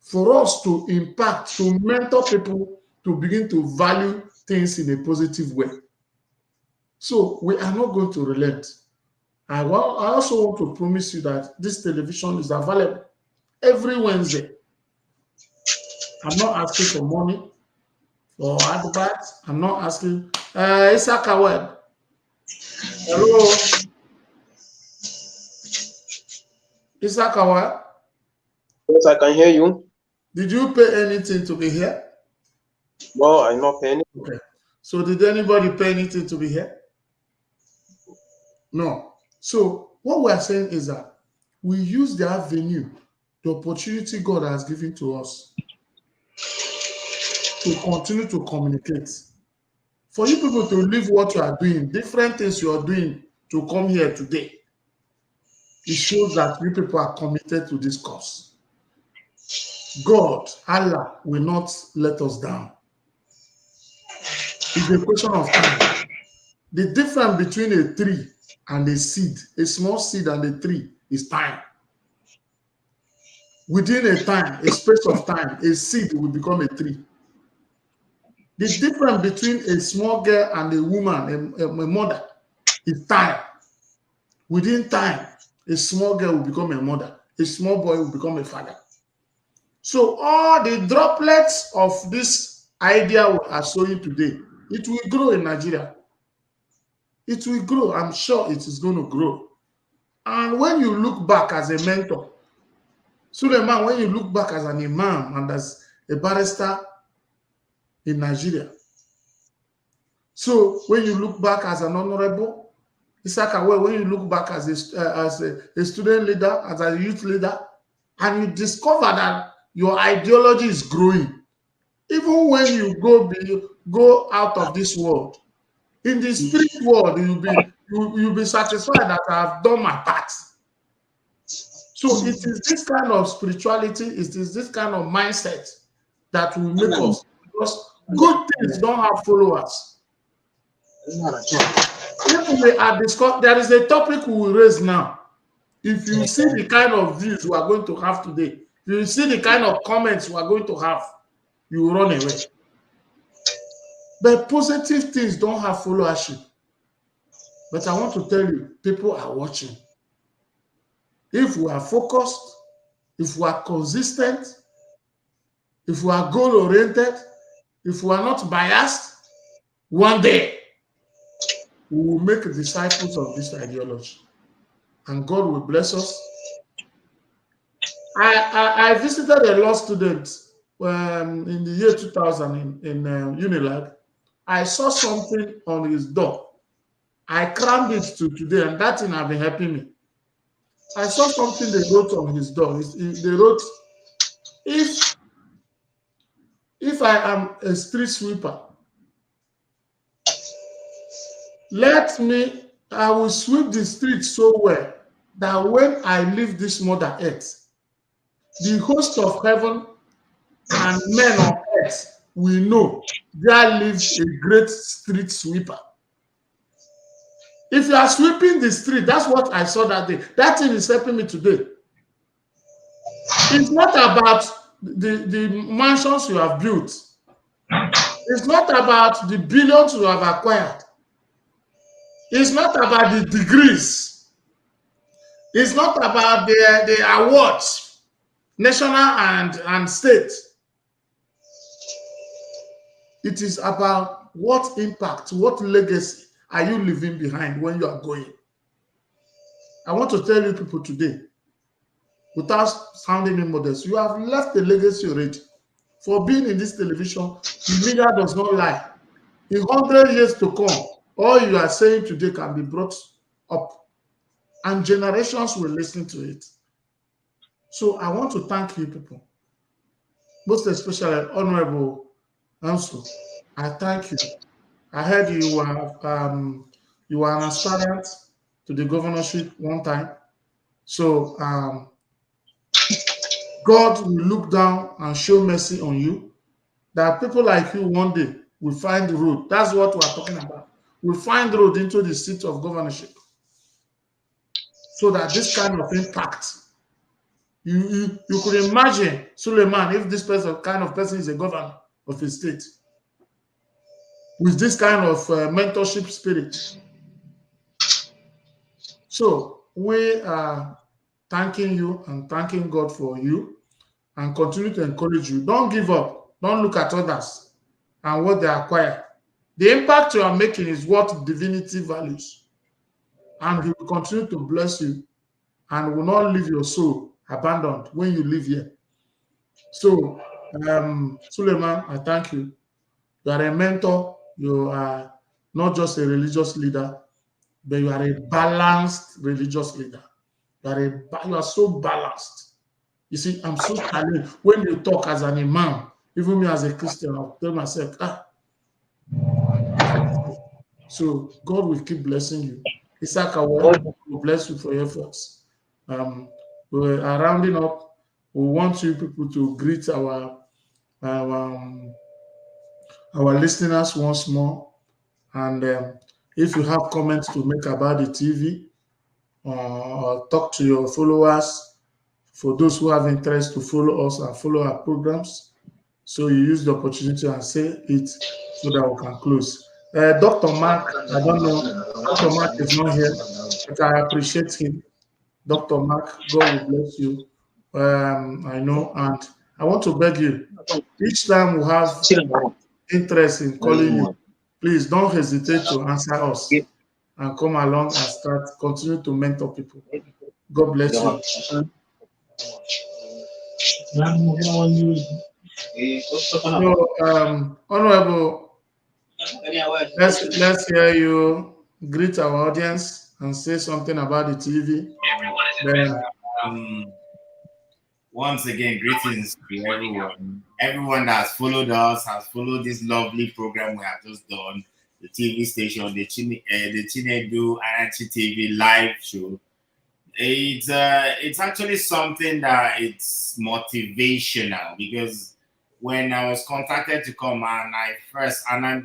for us to impact, to mentor people, to begin to value things in a positive way. So we are not going to relent. I also want to promise you that this television is available every Wednesday. I'm not asking for money or adverts. I'm not asking. Isaka Web. Hello. Isaka Web. Yes, I can hear you. Did you pay anything to be here? No, I'm not paying. Okay. So did anybody pay anything to be here? No. So what we are saying is that we use the avenue, the opportunity God has given to us to continue to communicate. For you people to leave what you are doing, different things you are doing to come here today, it shows that you people are committed to this cause. God, Allah, will not let us down. It's a question of time. The difference between a tree and a seed, a small seed and a tree, is time. Within a time, a space of time, a seed will become a tree. The difference between a small girl and a woman, a mother, is time. Within time, a small girl will become a mother. A small boy will become a father. So all the droplets of this idea we are showing today, it will grow in Nigeria. It will grow. I'm sure it is going to grow. And when you look back as a mentor, Suleiman, when you look back as an imam and as a barrister in Nigeria, so when you look back as an honorable, Isaka, when you look back as a student leader, as a youth leader, and you discover that your ideology is growing, even when you go out of this world, in the spirit world, you'll be satisfied that I have done my part. So it is this kind of spirituality, it is this kind of mindset that will make us, because good things don't have followers. If we are discussing, there is a topic we will raise now. If you see the kind of views we are going to have today, if you see the kind of comments we are going to have, you will run away. But positive things don't have followership. But I want to tell you, people are watching. If we are focused, if we are consistent, if we are goal-oriented, if we are not biased, one day we will make disciples of this ideology. And God will bless us. I visited a law student in the year 2000 in Unilag. I saw something on his door. I crammed it to today, and that thing has been helping me. I saw something they wrote on his door. They wrote, if I am a street sweeper, I will sweep the street so well that when I leave this mother earth, the host of heaven and men on earth will know there lives a great street sweeper. If you are sweeping the street, that's what I saw that day. That thing is helping me today. It's not about the mansions you have built. It's not about the billions you have acquired. It's not about the degrees. It's not about the awards, national and state. It is about what impact, what legacy are you leaving behind when you are going? I want to tell you people today, without sounding immodest, you have left a legacy already. For being in this television, the media does not lie. In 100 years to come, all you are saying today can be brought up, and generations will listen to it. So I want to thank you people, most especially Honorable Ansu. I thank you. I heard you were an aspirant to the governorship one time. So God will look down and show mercy on you. That people like you one day will find the road. That's what we're talking about. We'll find the road into the seat of governorship. So that this kind of impact, you could imagine Suleiman, if this kind of person is a governor of a state, with this kind of mentorship spirit. So we are thanking you and thanking God for you, and continue to encourage you. Don't give up. Don't look at others and what they acquire. The impact you are making is what divinity values. And he will continue to bless you and will not leave your soul abandoned when you live here. So, Suleiman, I thank you. You are a mentor. You are not just a religious leader, but you are a balanced religious leader. You are so balanced. You see, I'm so challenged. When you talk as an imam, even me as a Christian, I'll tell myself, So God will keep blessing you. Isaac, will bless you for your efforts. We are rounding up. We want you people to greet our listeners once more. And if you have comments to make about the TV, or talk to your followers, for those who have interest to follow us and follow our programs. So you use the opportunity and say it so that we can close. Dr. Mark, I don't know, Dr. Mark is not here, but I appreciate him. Dr. Mark, God will bless you. I know, and I want to beg you, each time we have interest in calling you, please don't hesitate to answer us and come along and continue to mentor people. God bless you. So, Honorable, let's hear you greet our audience and say something about the TV. Once again, greetings to everyone. Everyone that has followed us, has followed this lovely program we have just done, the TV station, the Chinedu Anachi TV live show. It's actually something that it's motivational, because when I was contacted to come and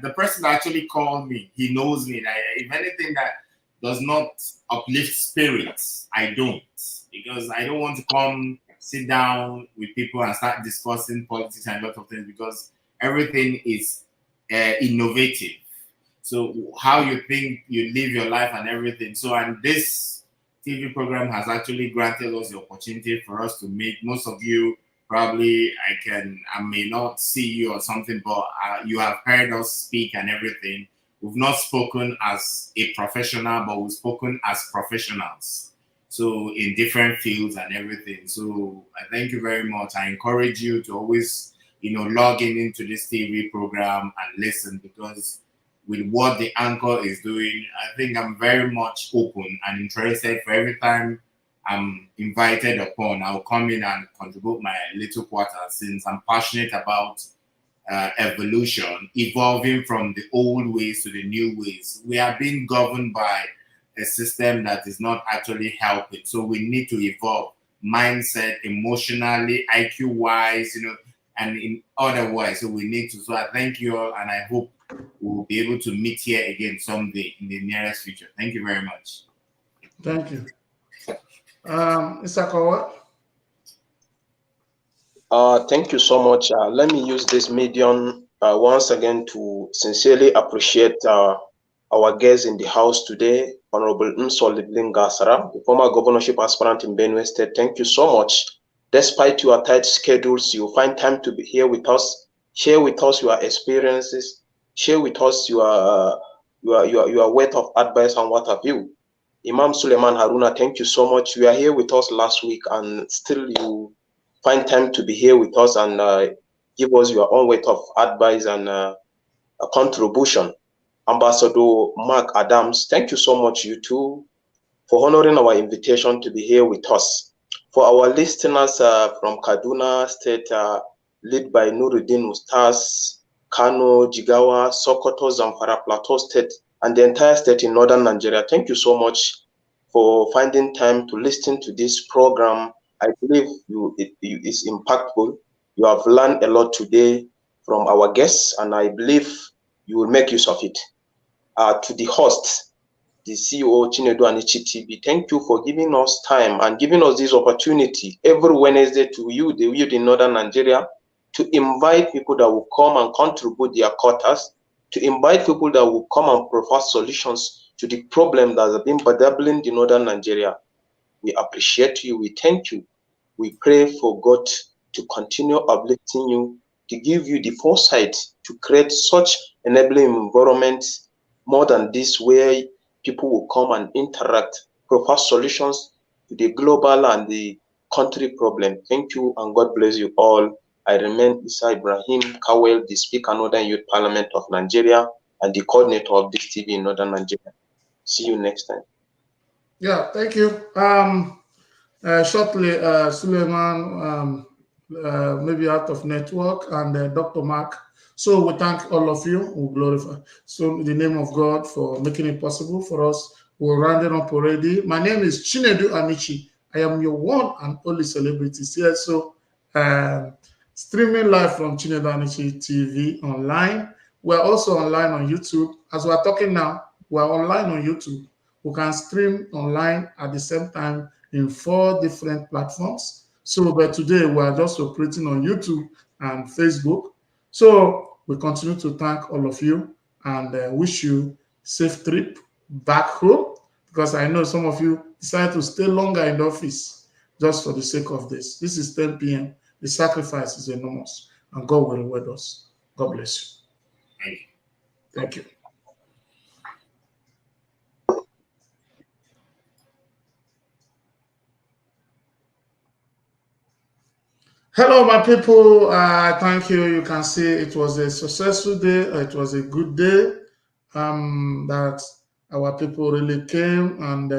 the person that actually called me, he knows me. That if anything that does not uplift spirits, I don't, because I don't want to come sit down with people and start discussing politics and a lot of things, because everything is innovative. So how you think you live your life and everything. So, and this TV program has actually granted us the opportunity for us to meet. Most of you probably, I may not see you or something, but you have heard us speak and everything. We've not spoken as a professional, but we've spoken as professionals. So in different fields and everything. So I thank you very much. I encourage you to always, log into this TV program and listen, because with what the anchor is doing, I think I'm very much open and interested. For every time I'm invited upon, I'll come in and contribute my little quarter, since I'm passionate about evolution, evolving from the old ways to the new ways. We are being governed by a system that is not actually helping. So we need to evolve mindset, emotionally, IQ wise, and in other ways. So we need to. So I thank you all, and I hope we'll be able to meet here again someday in the nearest future. Thank you very much. Thank you. Isakawa? Thank you so much. Let me use this medium once again to sincerely appreciate our guest in the house today, Honorable Nsolibling Gasara, the former governorship aspirant in Benue State. Thank you so much. Despite your tight schedules, you find time to be here with us, share with us your experiences, share with us your word of advice and what have you. Imam Suleiman Haruna, thank you so much. You are here with us last week, and still you find time to be here with us and give us your own word of advice and a contribution. Ambassador Mark Adams, thank you so much, you too, for honoring our invitation to be here with us. For our listeners from Kaduna State, led by Nuruddin Ustaz, Kano, Jigawa, Sokoto, Zamfara, Plateau State, and the entire state in northern Nigeria, thank you so much for finding time to listen to this program. I believe it is impactful. You have learned a lot today from our guests, and I believe you will make use of it. To the host, the CEO, Chinedu Anichi TV, thank you for giving us time and giving us this opportunity every Wednesday to you, the youth in northern Nigeria, to invite people that will come and contribute their quotas, to invite people that will come and provide solutions to the problem that has been bedeviling the northern Nigeria. We appreciate you. We thank you. We pray for God to continue uplifting you, to give you the foresight to create such enabling environment more than this, where people will come and interact, provide solutions to the global and the country problem. Thank you, and God bless you all. I remain Isa Ibrahim Kawel, the Speaker, Northern Youth Parliament of Nigeria, and the coordinator of this TV in Northern Nigeria. See you next time. Yeah, thank you. Shortly, Suleiman, maybe out of network, and Dr. Mark. So we thank all of you. We glorify so the name of God for making it possible for us. We're rounding up already. My name is Chinedu Anichi. I am your one and only celebrity here. So streaming live from Chinedu Anichi TV online. We're also online on YouTube. As we're talking now, we're online on YouTube. We can stream online at the same time in 4 different platforms. So, but today we are just operating on YouTube and Facebook. So we continue to thank all of you and wish you safe trip back home, because I know some of you decide to stay longer in the office just for the sake of this. This is 10 p.m. The sacrifice is enormous, and God will reward us. God bless you. Thank you. Hello, my people. Thank you. You can see it was a successful day. It was a good day that our people really came, and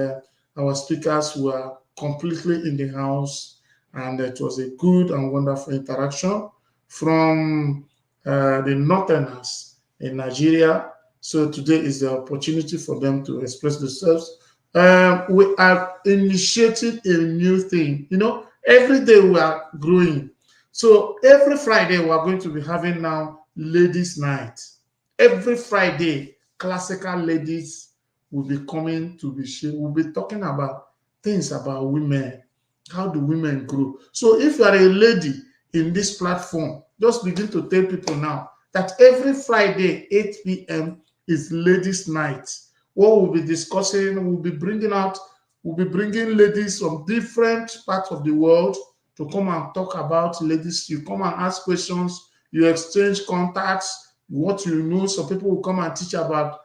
our speakers were completely in the house, and it was a good and wonderful interaction from the Northerners in Nigeria. So today is the opportunity for them to express themselves. We have initiated a new thing. You know, every day we are growing. So every Friday we are going to be having now ladies' night. Every Friday, classical ladies will be coming to be shared. We'll be talking about things about women. How do women grow? So if you are a lady in this platform, just begin to tell people now that every Friday, 8 p.m. is ladies' night. What we'll be discussing, we'll be bringing ladies from different parts of the world to come and talk about ladies. You come and ask questions, you exchange contacts, what you know. Some people will come and teach about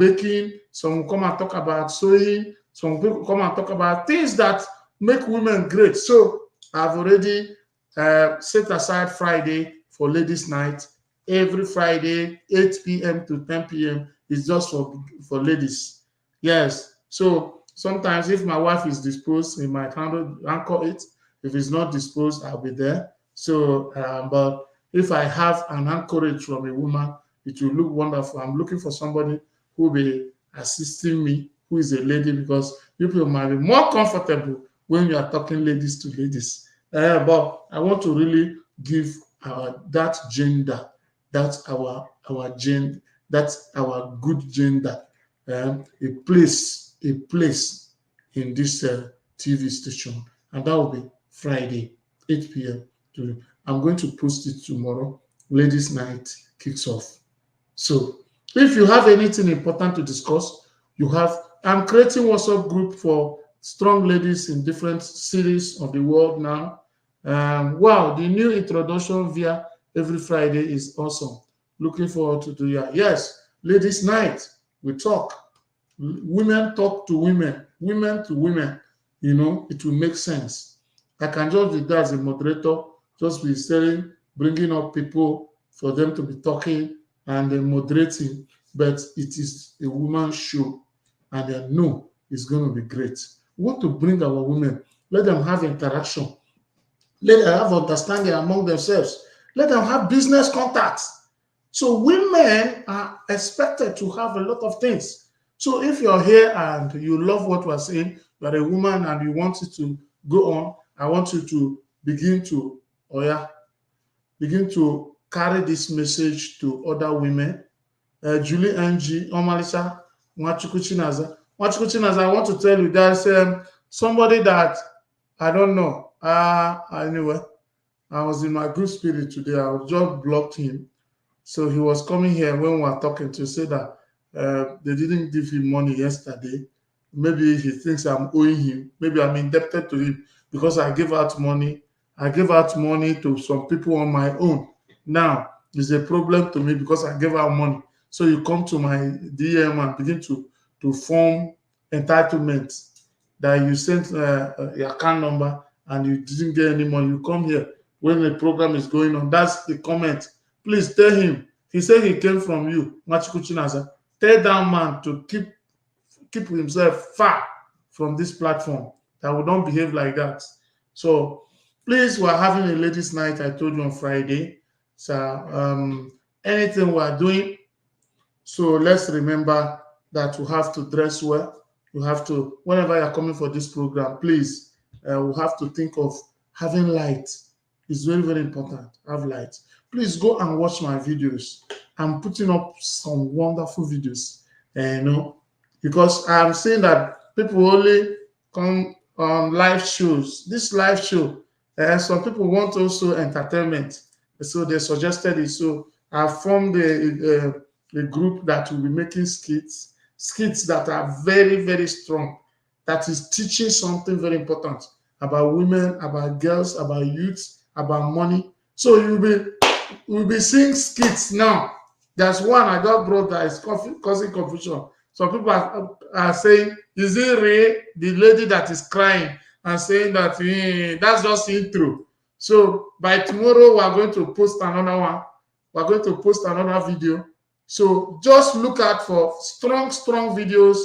baking, some will come and talk about sewing, some people come and talk about things that make women great. So I've already set aside Friday for ladies' night. Every Friday, 8 p.m. to 10 p.m. is just for ladies. Yes. So sometimes if my wife is disposed, we might anchor it. If it's not disposed, I'll be there. So, but if I have an anchorage from a woman, it will look wonderful. I'm looking for somebody who will be assisting me, who is a lady, because people might be more comfortable when you are talking ladies to ladies. But I want to really give that gender, that's our gender, that's our good gender, a place in this TV station, and that will be Friday, 8 p.m. I'm going to post it tomorrow. Ladies' night kicks off. So if you have anything important to discuss, I'm creating WhatsApp group for strong ladies in different cities of the world now. Wow, the new introduction via every Friday is awesome. Looking forward to do that. Yes, ladies' night, we talk. Women talk to women, women to women. You know, it will make sense. I can just be there as a moderator, just be saying, bringing up people for them to be talking and then moderating, but it is a woman's show, and I know it's going to be great. We want to bring our women, let them have interaction, let them have understanding among themselves, let them have business contacts. So women are expected to have a lot of things. So if you're here and you love what we're saying, you're a woman and you want it to go on, I want you to begin to, begin to carry this message to other women. Julie NG, Omalisa, Nwachukwu Chinaza. Nwachukwu Chinaza, I want to tell you there's somebody that I don't know. Anyway, I was in my good spirit today. I just blocked him. So he was coming here when we were talking to say that they didn't give him money yesterday. Maybe he thinks I'm owing him. Maybe I'm indebted to him because I gave out money. I gave out money to some people on my own. Now, it's a problem to me because I gave out money. So you come to my DM and begin to form entitlements that you sent your account number and you didn't get any money. You come here when the program is going on. That's the comment. Please tell him. He said he came from you, Nwachukwu Chinaza. Tell that man to keep himself far from this platform. That we don't behave like that. So please, we're having a ladies' night, I told you on Friday. So anything we're doing, so let's remember that we have to dress well. You have to, whenever you're coming for this program, please, we have to think of having light. It's very, very important. Have light. Please go and watch my videos. I'm putting up some wonderful videos, because I'm saying that people only come on live shows. This live show, some people want also entertainment, so they suggested it. So I formed a group that will be making skits that are very, very strong, that is teaching something very important about women, about girls, about youth, about money. So we'll be seeing skits now. There's one I just brought that is causing confusion. Some people are saying, is it Ray, the lady that is crying, and saying that that's just intro. So by tomorrow, we are going to post another one. We're going to post another video. So just look out for strong videos.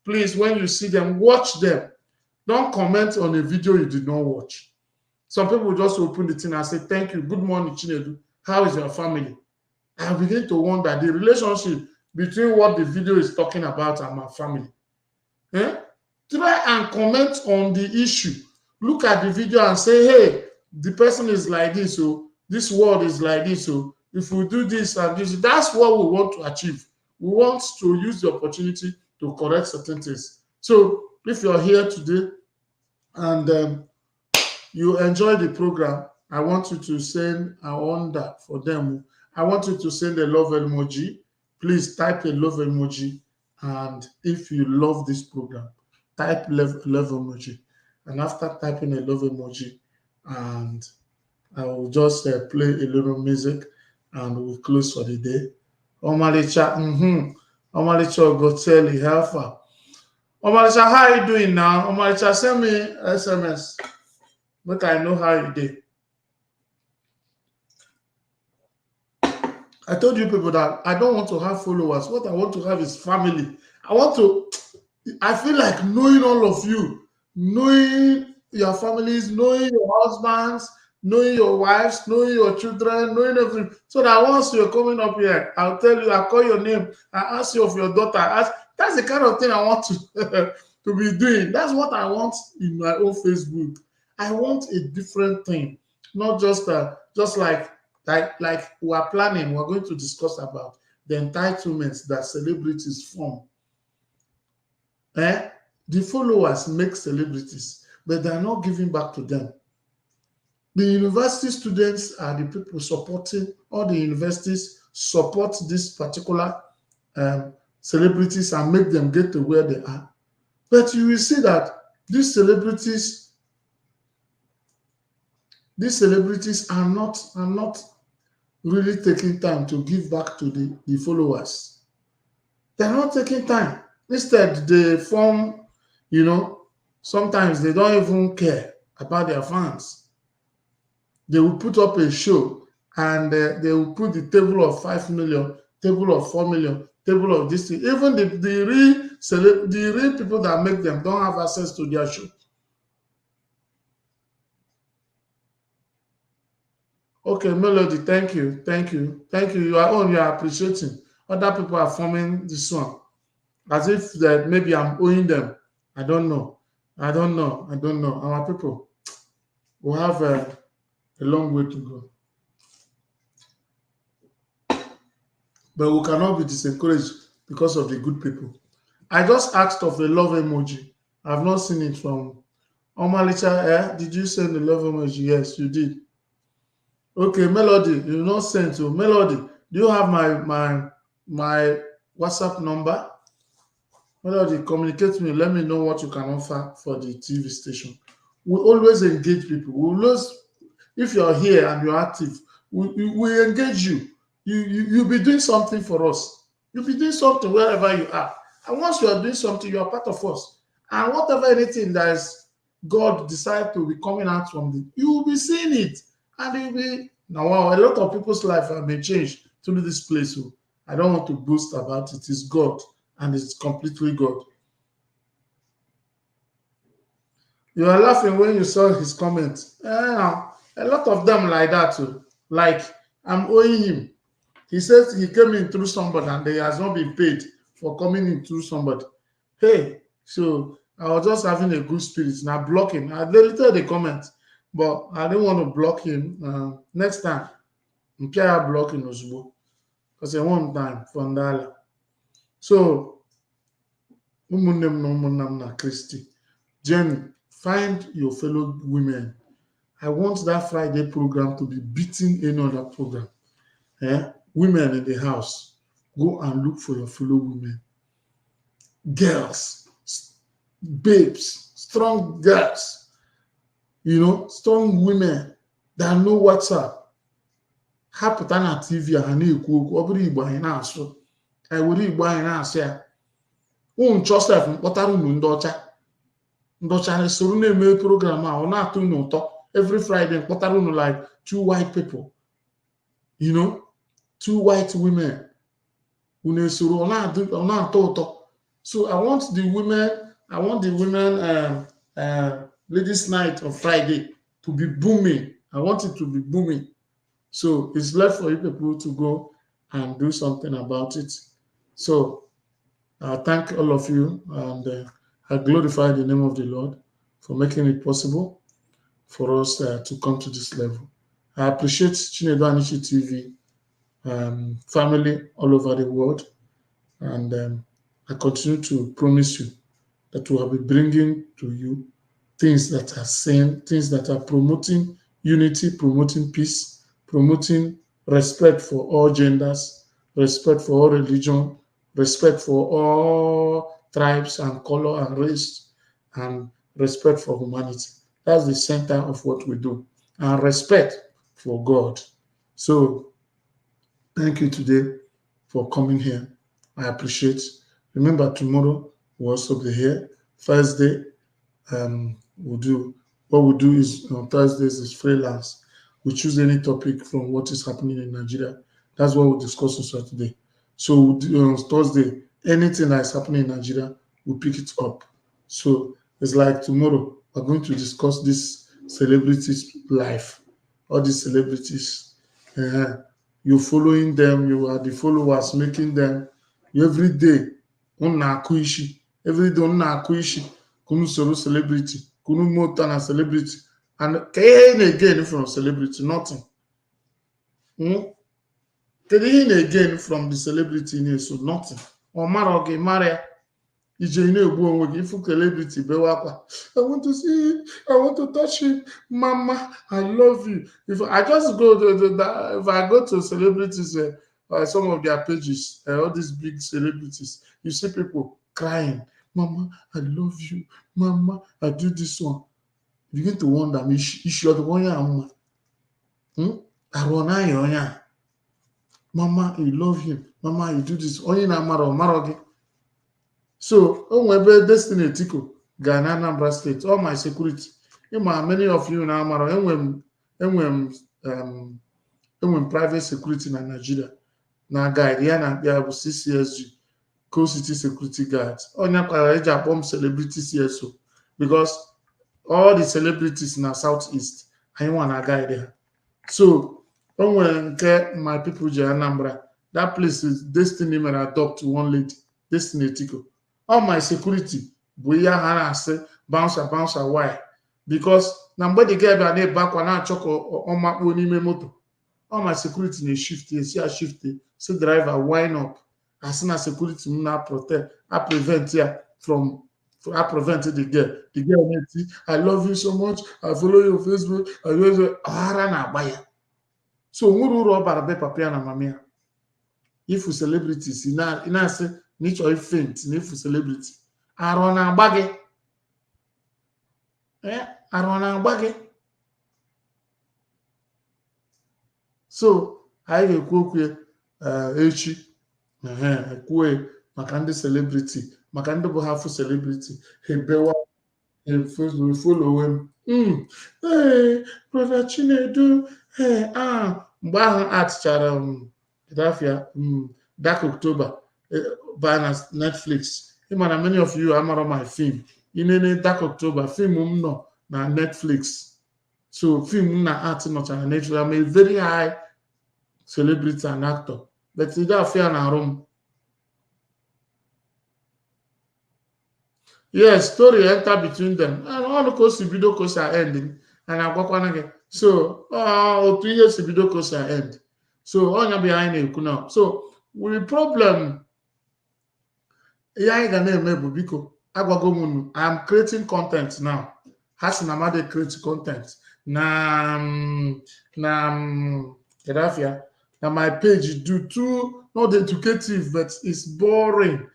Please, when you see them, watch them. Don't comment on a video you did not watch. Some people just open the thing and say, thank you, good morning, Chinedu. How is your family? I begin to wonder the relationship between what the video is talking about and my family. Try and comment on the issue. Look at the video and say, hey, the person is like this, so this world is like this, so if we do this and this, that's what we want to achieve. We want to use the opportunity to correct certain things. So if you're here today and you enjoy the program, I want you to send a wonder for them. I want you to send a love emoji. Please type a love emoji. And if you love this program, type love emoji. And after typing a love emoji, and I will just play a little music and we'll close for the day. Omalicha, Omalicha Ogoteli, how far? Omalicha, how are you doing now? Omalicha, send me SMS. But I know how you did. I told you people that I don't want to have followers. What I want to have is family. I feel like knowing all of you, knowing your families, knowing your husbands, knowing your wives, knowing your children, knowing everything. So that once you're coming up here, I'll tell you, I'll call your name, I ask you of your daughter. That's the kind of thing I want to, to be doing. That's what I want in my own Facebook. I want a different thing, not just like we are planning. We're going to discuss about the entitlements that celebrities form. The followers make celebrities, but they're not giving back to them. The university students are the people supporting, all the universities support this particular celebrities and make them get to where they are. But you will see that these celebrities are not really taking time to give back to the followers. They're not taking time. Instead, they form, sometimes they don't even care about their fans. They will put up a show and they will put the table of 5 million, table of 4 million, table of this thing. Even the real people that make them don't have access to their show. Okay, Melody, thank you. You are appreciating. Other people are forming this one as if that maybe I'm owing them. I don't know. Our people will have a long way to go. But we cannot be disencouraged because of the good people. I just asked of the love emoji. I've not seen it from Omalicha. Did you send the love emoji? Yes, you did. Okay, Melody, you not sent to Melody. Do you have my WhatsApp number? Melody, communicate to me. Let me know what you can offer for the TV station. We always engage people. We always, if you're here and you're active, we engage you. You'll be doing something for us. You'll be doing something wherever you are. And once you are doing something, you are part of us. And whatever anything that is God decide to be coming out from it, you will be seeing it. And you'll be now. Wow, a lot of people's life have been changed through this place. So I don't want to boast about it. It's God, and it's completely God. You are laughing when you saw his comments. A lot of them like that too. Like, I'm owing him. He says he came in through somebody and he has not been paid for coming in through somebody. Hey, so I was just having a good spirit. Now blocking. I deleted the comment, but I didn't want to block him. Next time, I'm blocking Osbo because I want time for Ndala. So, Christy, Jenny, find your fellow women. I want that Friday program to be beating any other program. Women in the house, go and look for your fellow women. Girls, babes, strong girls, strong women that know what's up. Hapụta na TV ha na-ekwu okwu, ọ bụrụ Igbo anyị na-asụ. Anyị were Igbo anyị na-asụ ya. Joseph mkpọtara unu ndị ọcha na-esoro na-eme program a, ọ na-atọ unu ụtọ. Every Friday mkpọtara unu like 2 white people. 2 white women. Unu esoro ọ na-atọ ụtọ. So I want the women ladies night on Friday to be booming. I want it to be booming. So it's left for you people to go and do something about it. So I thank all of you, and I glorify the name of the Lord for making it possible for us to come to this level. I appreciate Chinedu Anishi TV family all over the world, and I continue to promise you that we will be bringing to you things that are sane, things that are promoting unity, promoting peace, promoting respect for all genders, respect for all religion, respect for all tribes and color and race, and respect for humanity. That's the center of what we do. And respect for God. So, thank you today for coming here. I appreciate. Remember, tomorrow we'll also be here. Thursday, we'll do what we do is on Thursdays is freelance. We choose any topic from what is happening in Nigeria. That's what we'll discuss on Saturday. So we'll do, on Thursday, anything that is happening in Nigeria, we'll pick it up. So it's like tomorrow, we're going to discuss this celebrities' life. All these celebrities. You're following them, you are the followers, making them. Every day, every day, kunu soro celebrity, kunu mota na celebrity, and again from celebrity, nothing. Again from the celebrity, so nothing. Or Maroge, Maria, if celebrity, I want to see it, I want to touch it, Mama, I love you. If I just go if I go to celebrities, some of their pages, all these big celebrities, you see people crying, Mama, I love you, Mama, I do this one. You begin to wonder, is she the one? Mama, you love him. Mama, you do this. Only na marogi. So, ebe Destiny Etiko ga na Anambra State, all my security. Many of you na amaro enwem private security na Nigeria. Na guide ya na ya bụ CCSG, Coast City Security Guard. Onye kwara eji akpọ m celebrity CSO because all the celebrities na Southeast anyị nwa na guide ha. So, o nwere nke my people ji Anambra. That place is Destiny mere adopt one lady, Destiny Etiko. All my security bụ ihe ha na-asị bouncer why? Because na mgbe the guy bịa na-ebe akwa na-achọ ka ọ makpuo n'ime moto, all my security na-shift, esi a shift, say driver wind up, asị na security m na protect, I prevent the girl. The girl na-eti, I love you so much, I follow you on Facebook, ọghara na-agba ya. So nwere uru ọ bara be papa ya na mama ya. Ifu celebrities, ị na-asị na ịchọ ifent na ifu celebrity, arụ na-agba gị. Arụ na-agba gị. So anyị ga-ekwu okwu echi ekwue maka ndị celebrity, maka ndị bụ hafu celebrity, ebewa follow m. Brother Chinedu, mgbe ahụ atịchara Dafia Dark October by Netflix. Mana many of you amara my film. Inene Dark October film m nọ na Netflix. So film na art nọcha na Netflix. I'm a very high celebrity and actor. But Dafia na arụ. Yes, story enter between them. And all the course video course are ending. And I walk one again. So 2 years video course are end. So on behind you now. So with problem, I'm creating content now. Has na create content. Na my page do too not educative, but it's boring.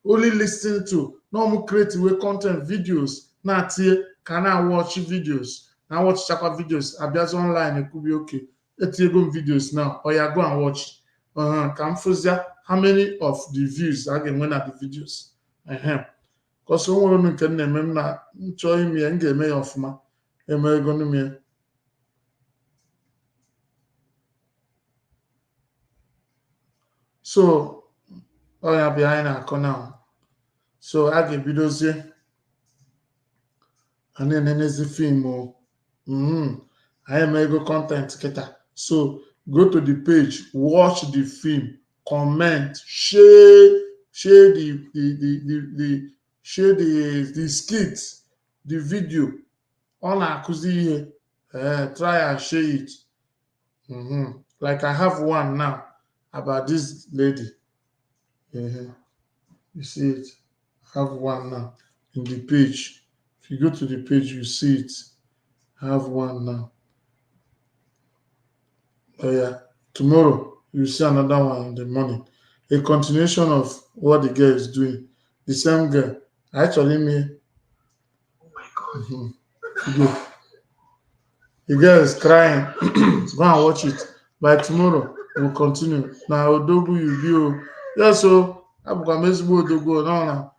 Only listening to normal creative content videos. Not here can I watch videos? Now watch chapa videos. Abia's online, it could be okay. Let's go videos now. Or you go and watch. How many of the views I can win at the videos? Because someone can name na enjoy me and get me off my me. So I behind our corner. So I get videos here. And then there's the film. I am ego content keta. So go to the page, watch the film, comment, share the skit, the video. On akuzi try and share it. Like I have one now about this lady. You see it. I have one now in the page. If you go to the page, you see it. I have one now. Oh yeah, tomorrow you see another one in the morning. A continuation of what the girl is doing. The same girl. Actually, me. Oh my God. The girl is crying. Go and watch it. By tomorrow, we'll continue. Now, Odogu, you do. Yeah, so I've got Odogu. No.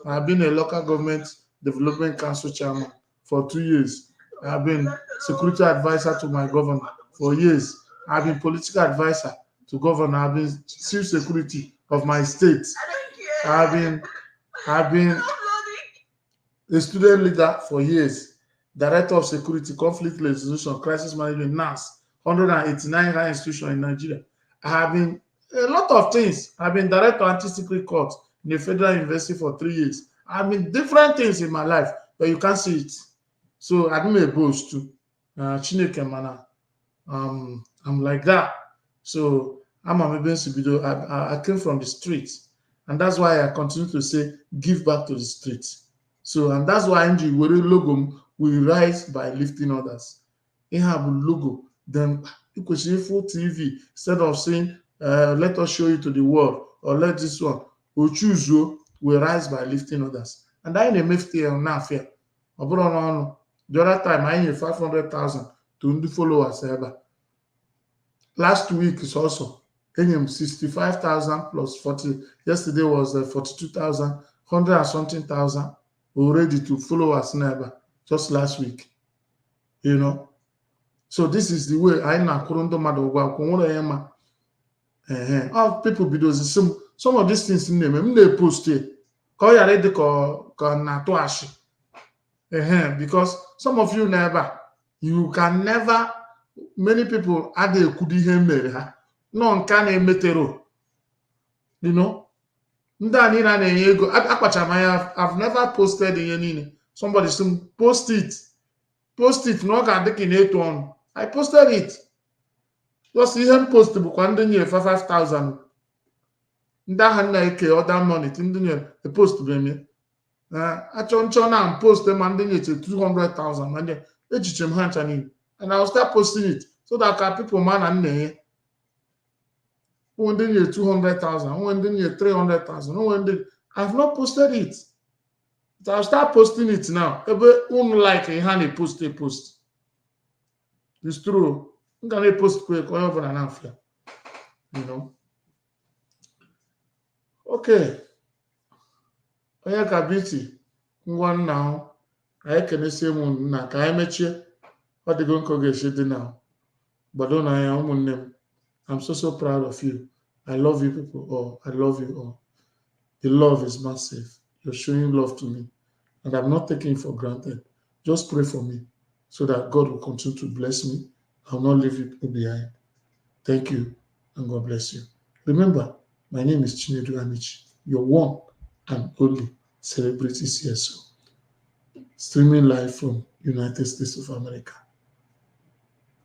I've been a local government development council chairman for 2 years. I've been security advisor to my governor for years. I've been political advisor to governor. I've been chief security of my state. I've been a student leader for years. Director of security, conflict resolution, crisis management, NAS, 189 high institutions in Nigeria. I have been a lot of things. I've been director of anti-secret court in a federal university for 3 years. I've been different things in my life, but you can't see it. So I'm a boss too. Chineke mana. I'm like that. So I'm a video. I came from the streets, and that's why I continue to say give back to the streets. So and that's why NG logo will rise by lifting others. You have a logo, then you could see full TV instead of saying let us show you to the world or let this one or choose you will rise by lifting others. And I ain't a now fair. The other time I need 500,000 to the followers ever. last week is also him 65,000 plus 40. Yesterday was 42,000, 100 and something thousand already to follow us neighbor just last week. You know, so this is the way I na kurundo madogwa kunwere yema. All people be those some of these things in them. They post it. Call you ready na to ashi. Because some of you never, you can never. Many people add a kudi hemere ha. No can emetero. You know. I've never posted in somebody some post it. Post it. No can take in 8-1. I posted it. Just even post book one day 5,000. Other money. The post to me. I and post them and then it's 200,000 and then and I'll start posting it so that people man and ne when then you 200,000, when then you 300,000, when then I've not posted it. So I'll start posting it now. Every like a honey post. It's true. I'm gonna post quick over and after. You know. Okay. Onye ka biti ngwa nna ahụ anyị kenesi ụmụ nna ka anyị mechie ọ dịgo nkọ ga-esi dị na gbado n'anya ụmụnne m. I'm so proud of you. I love you people all. I love you all. The love is massive. You're showing love to me and I'm not taking it for granted. Just pray for me so that God will continue to bless me. I will not leave you people behind. Thank you and God bless you. Remember, my name is Chinedu Amici, your one and only celebrity CSO, streaming live from United States of America.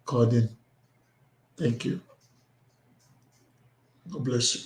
Called in. Thank you. God bless you.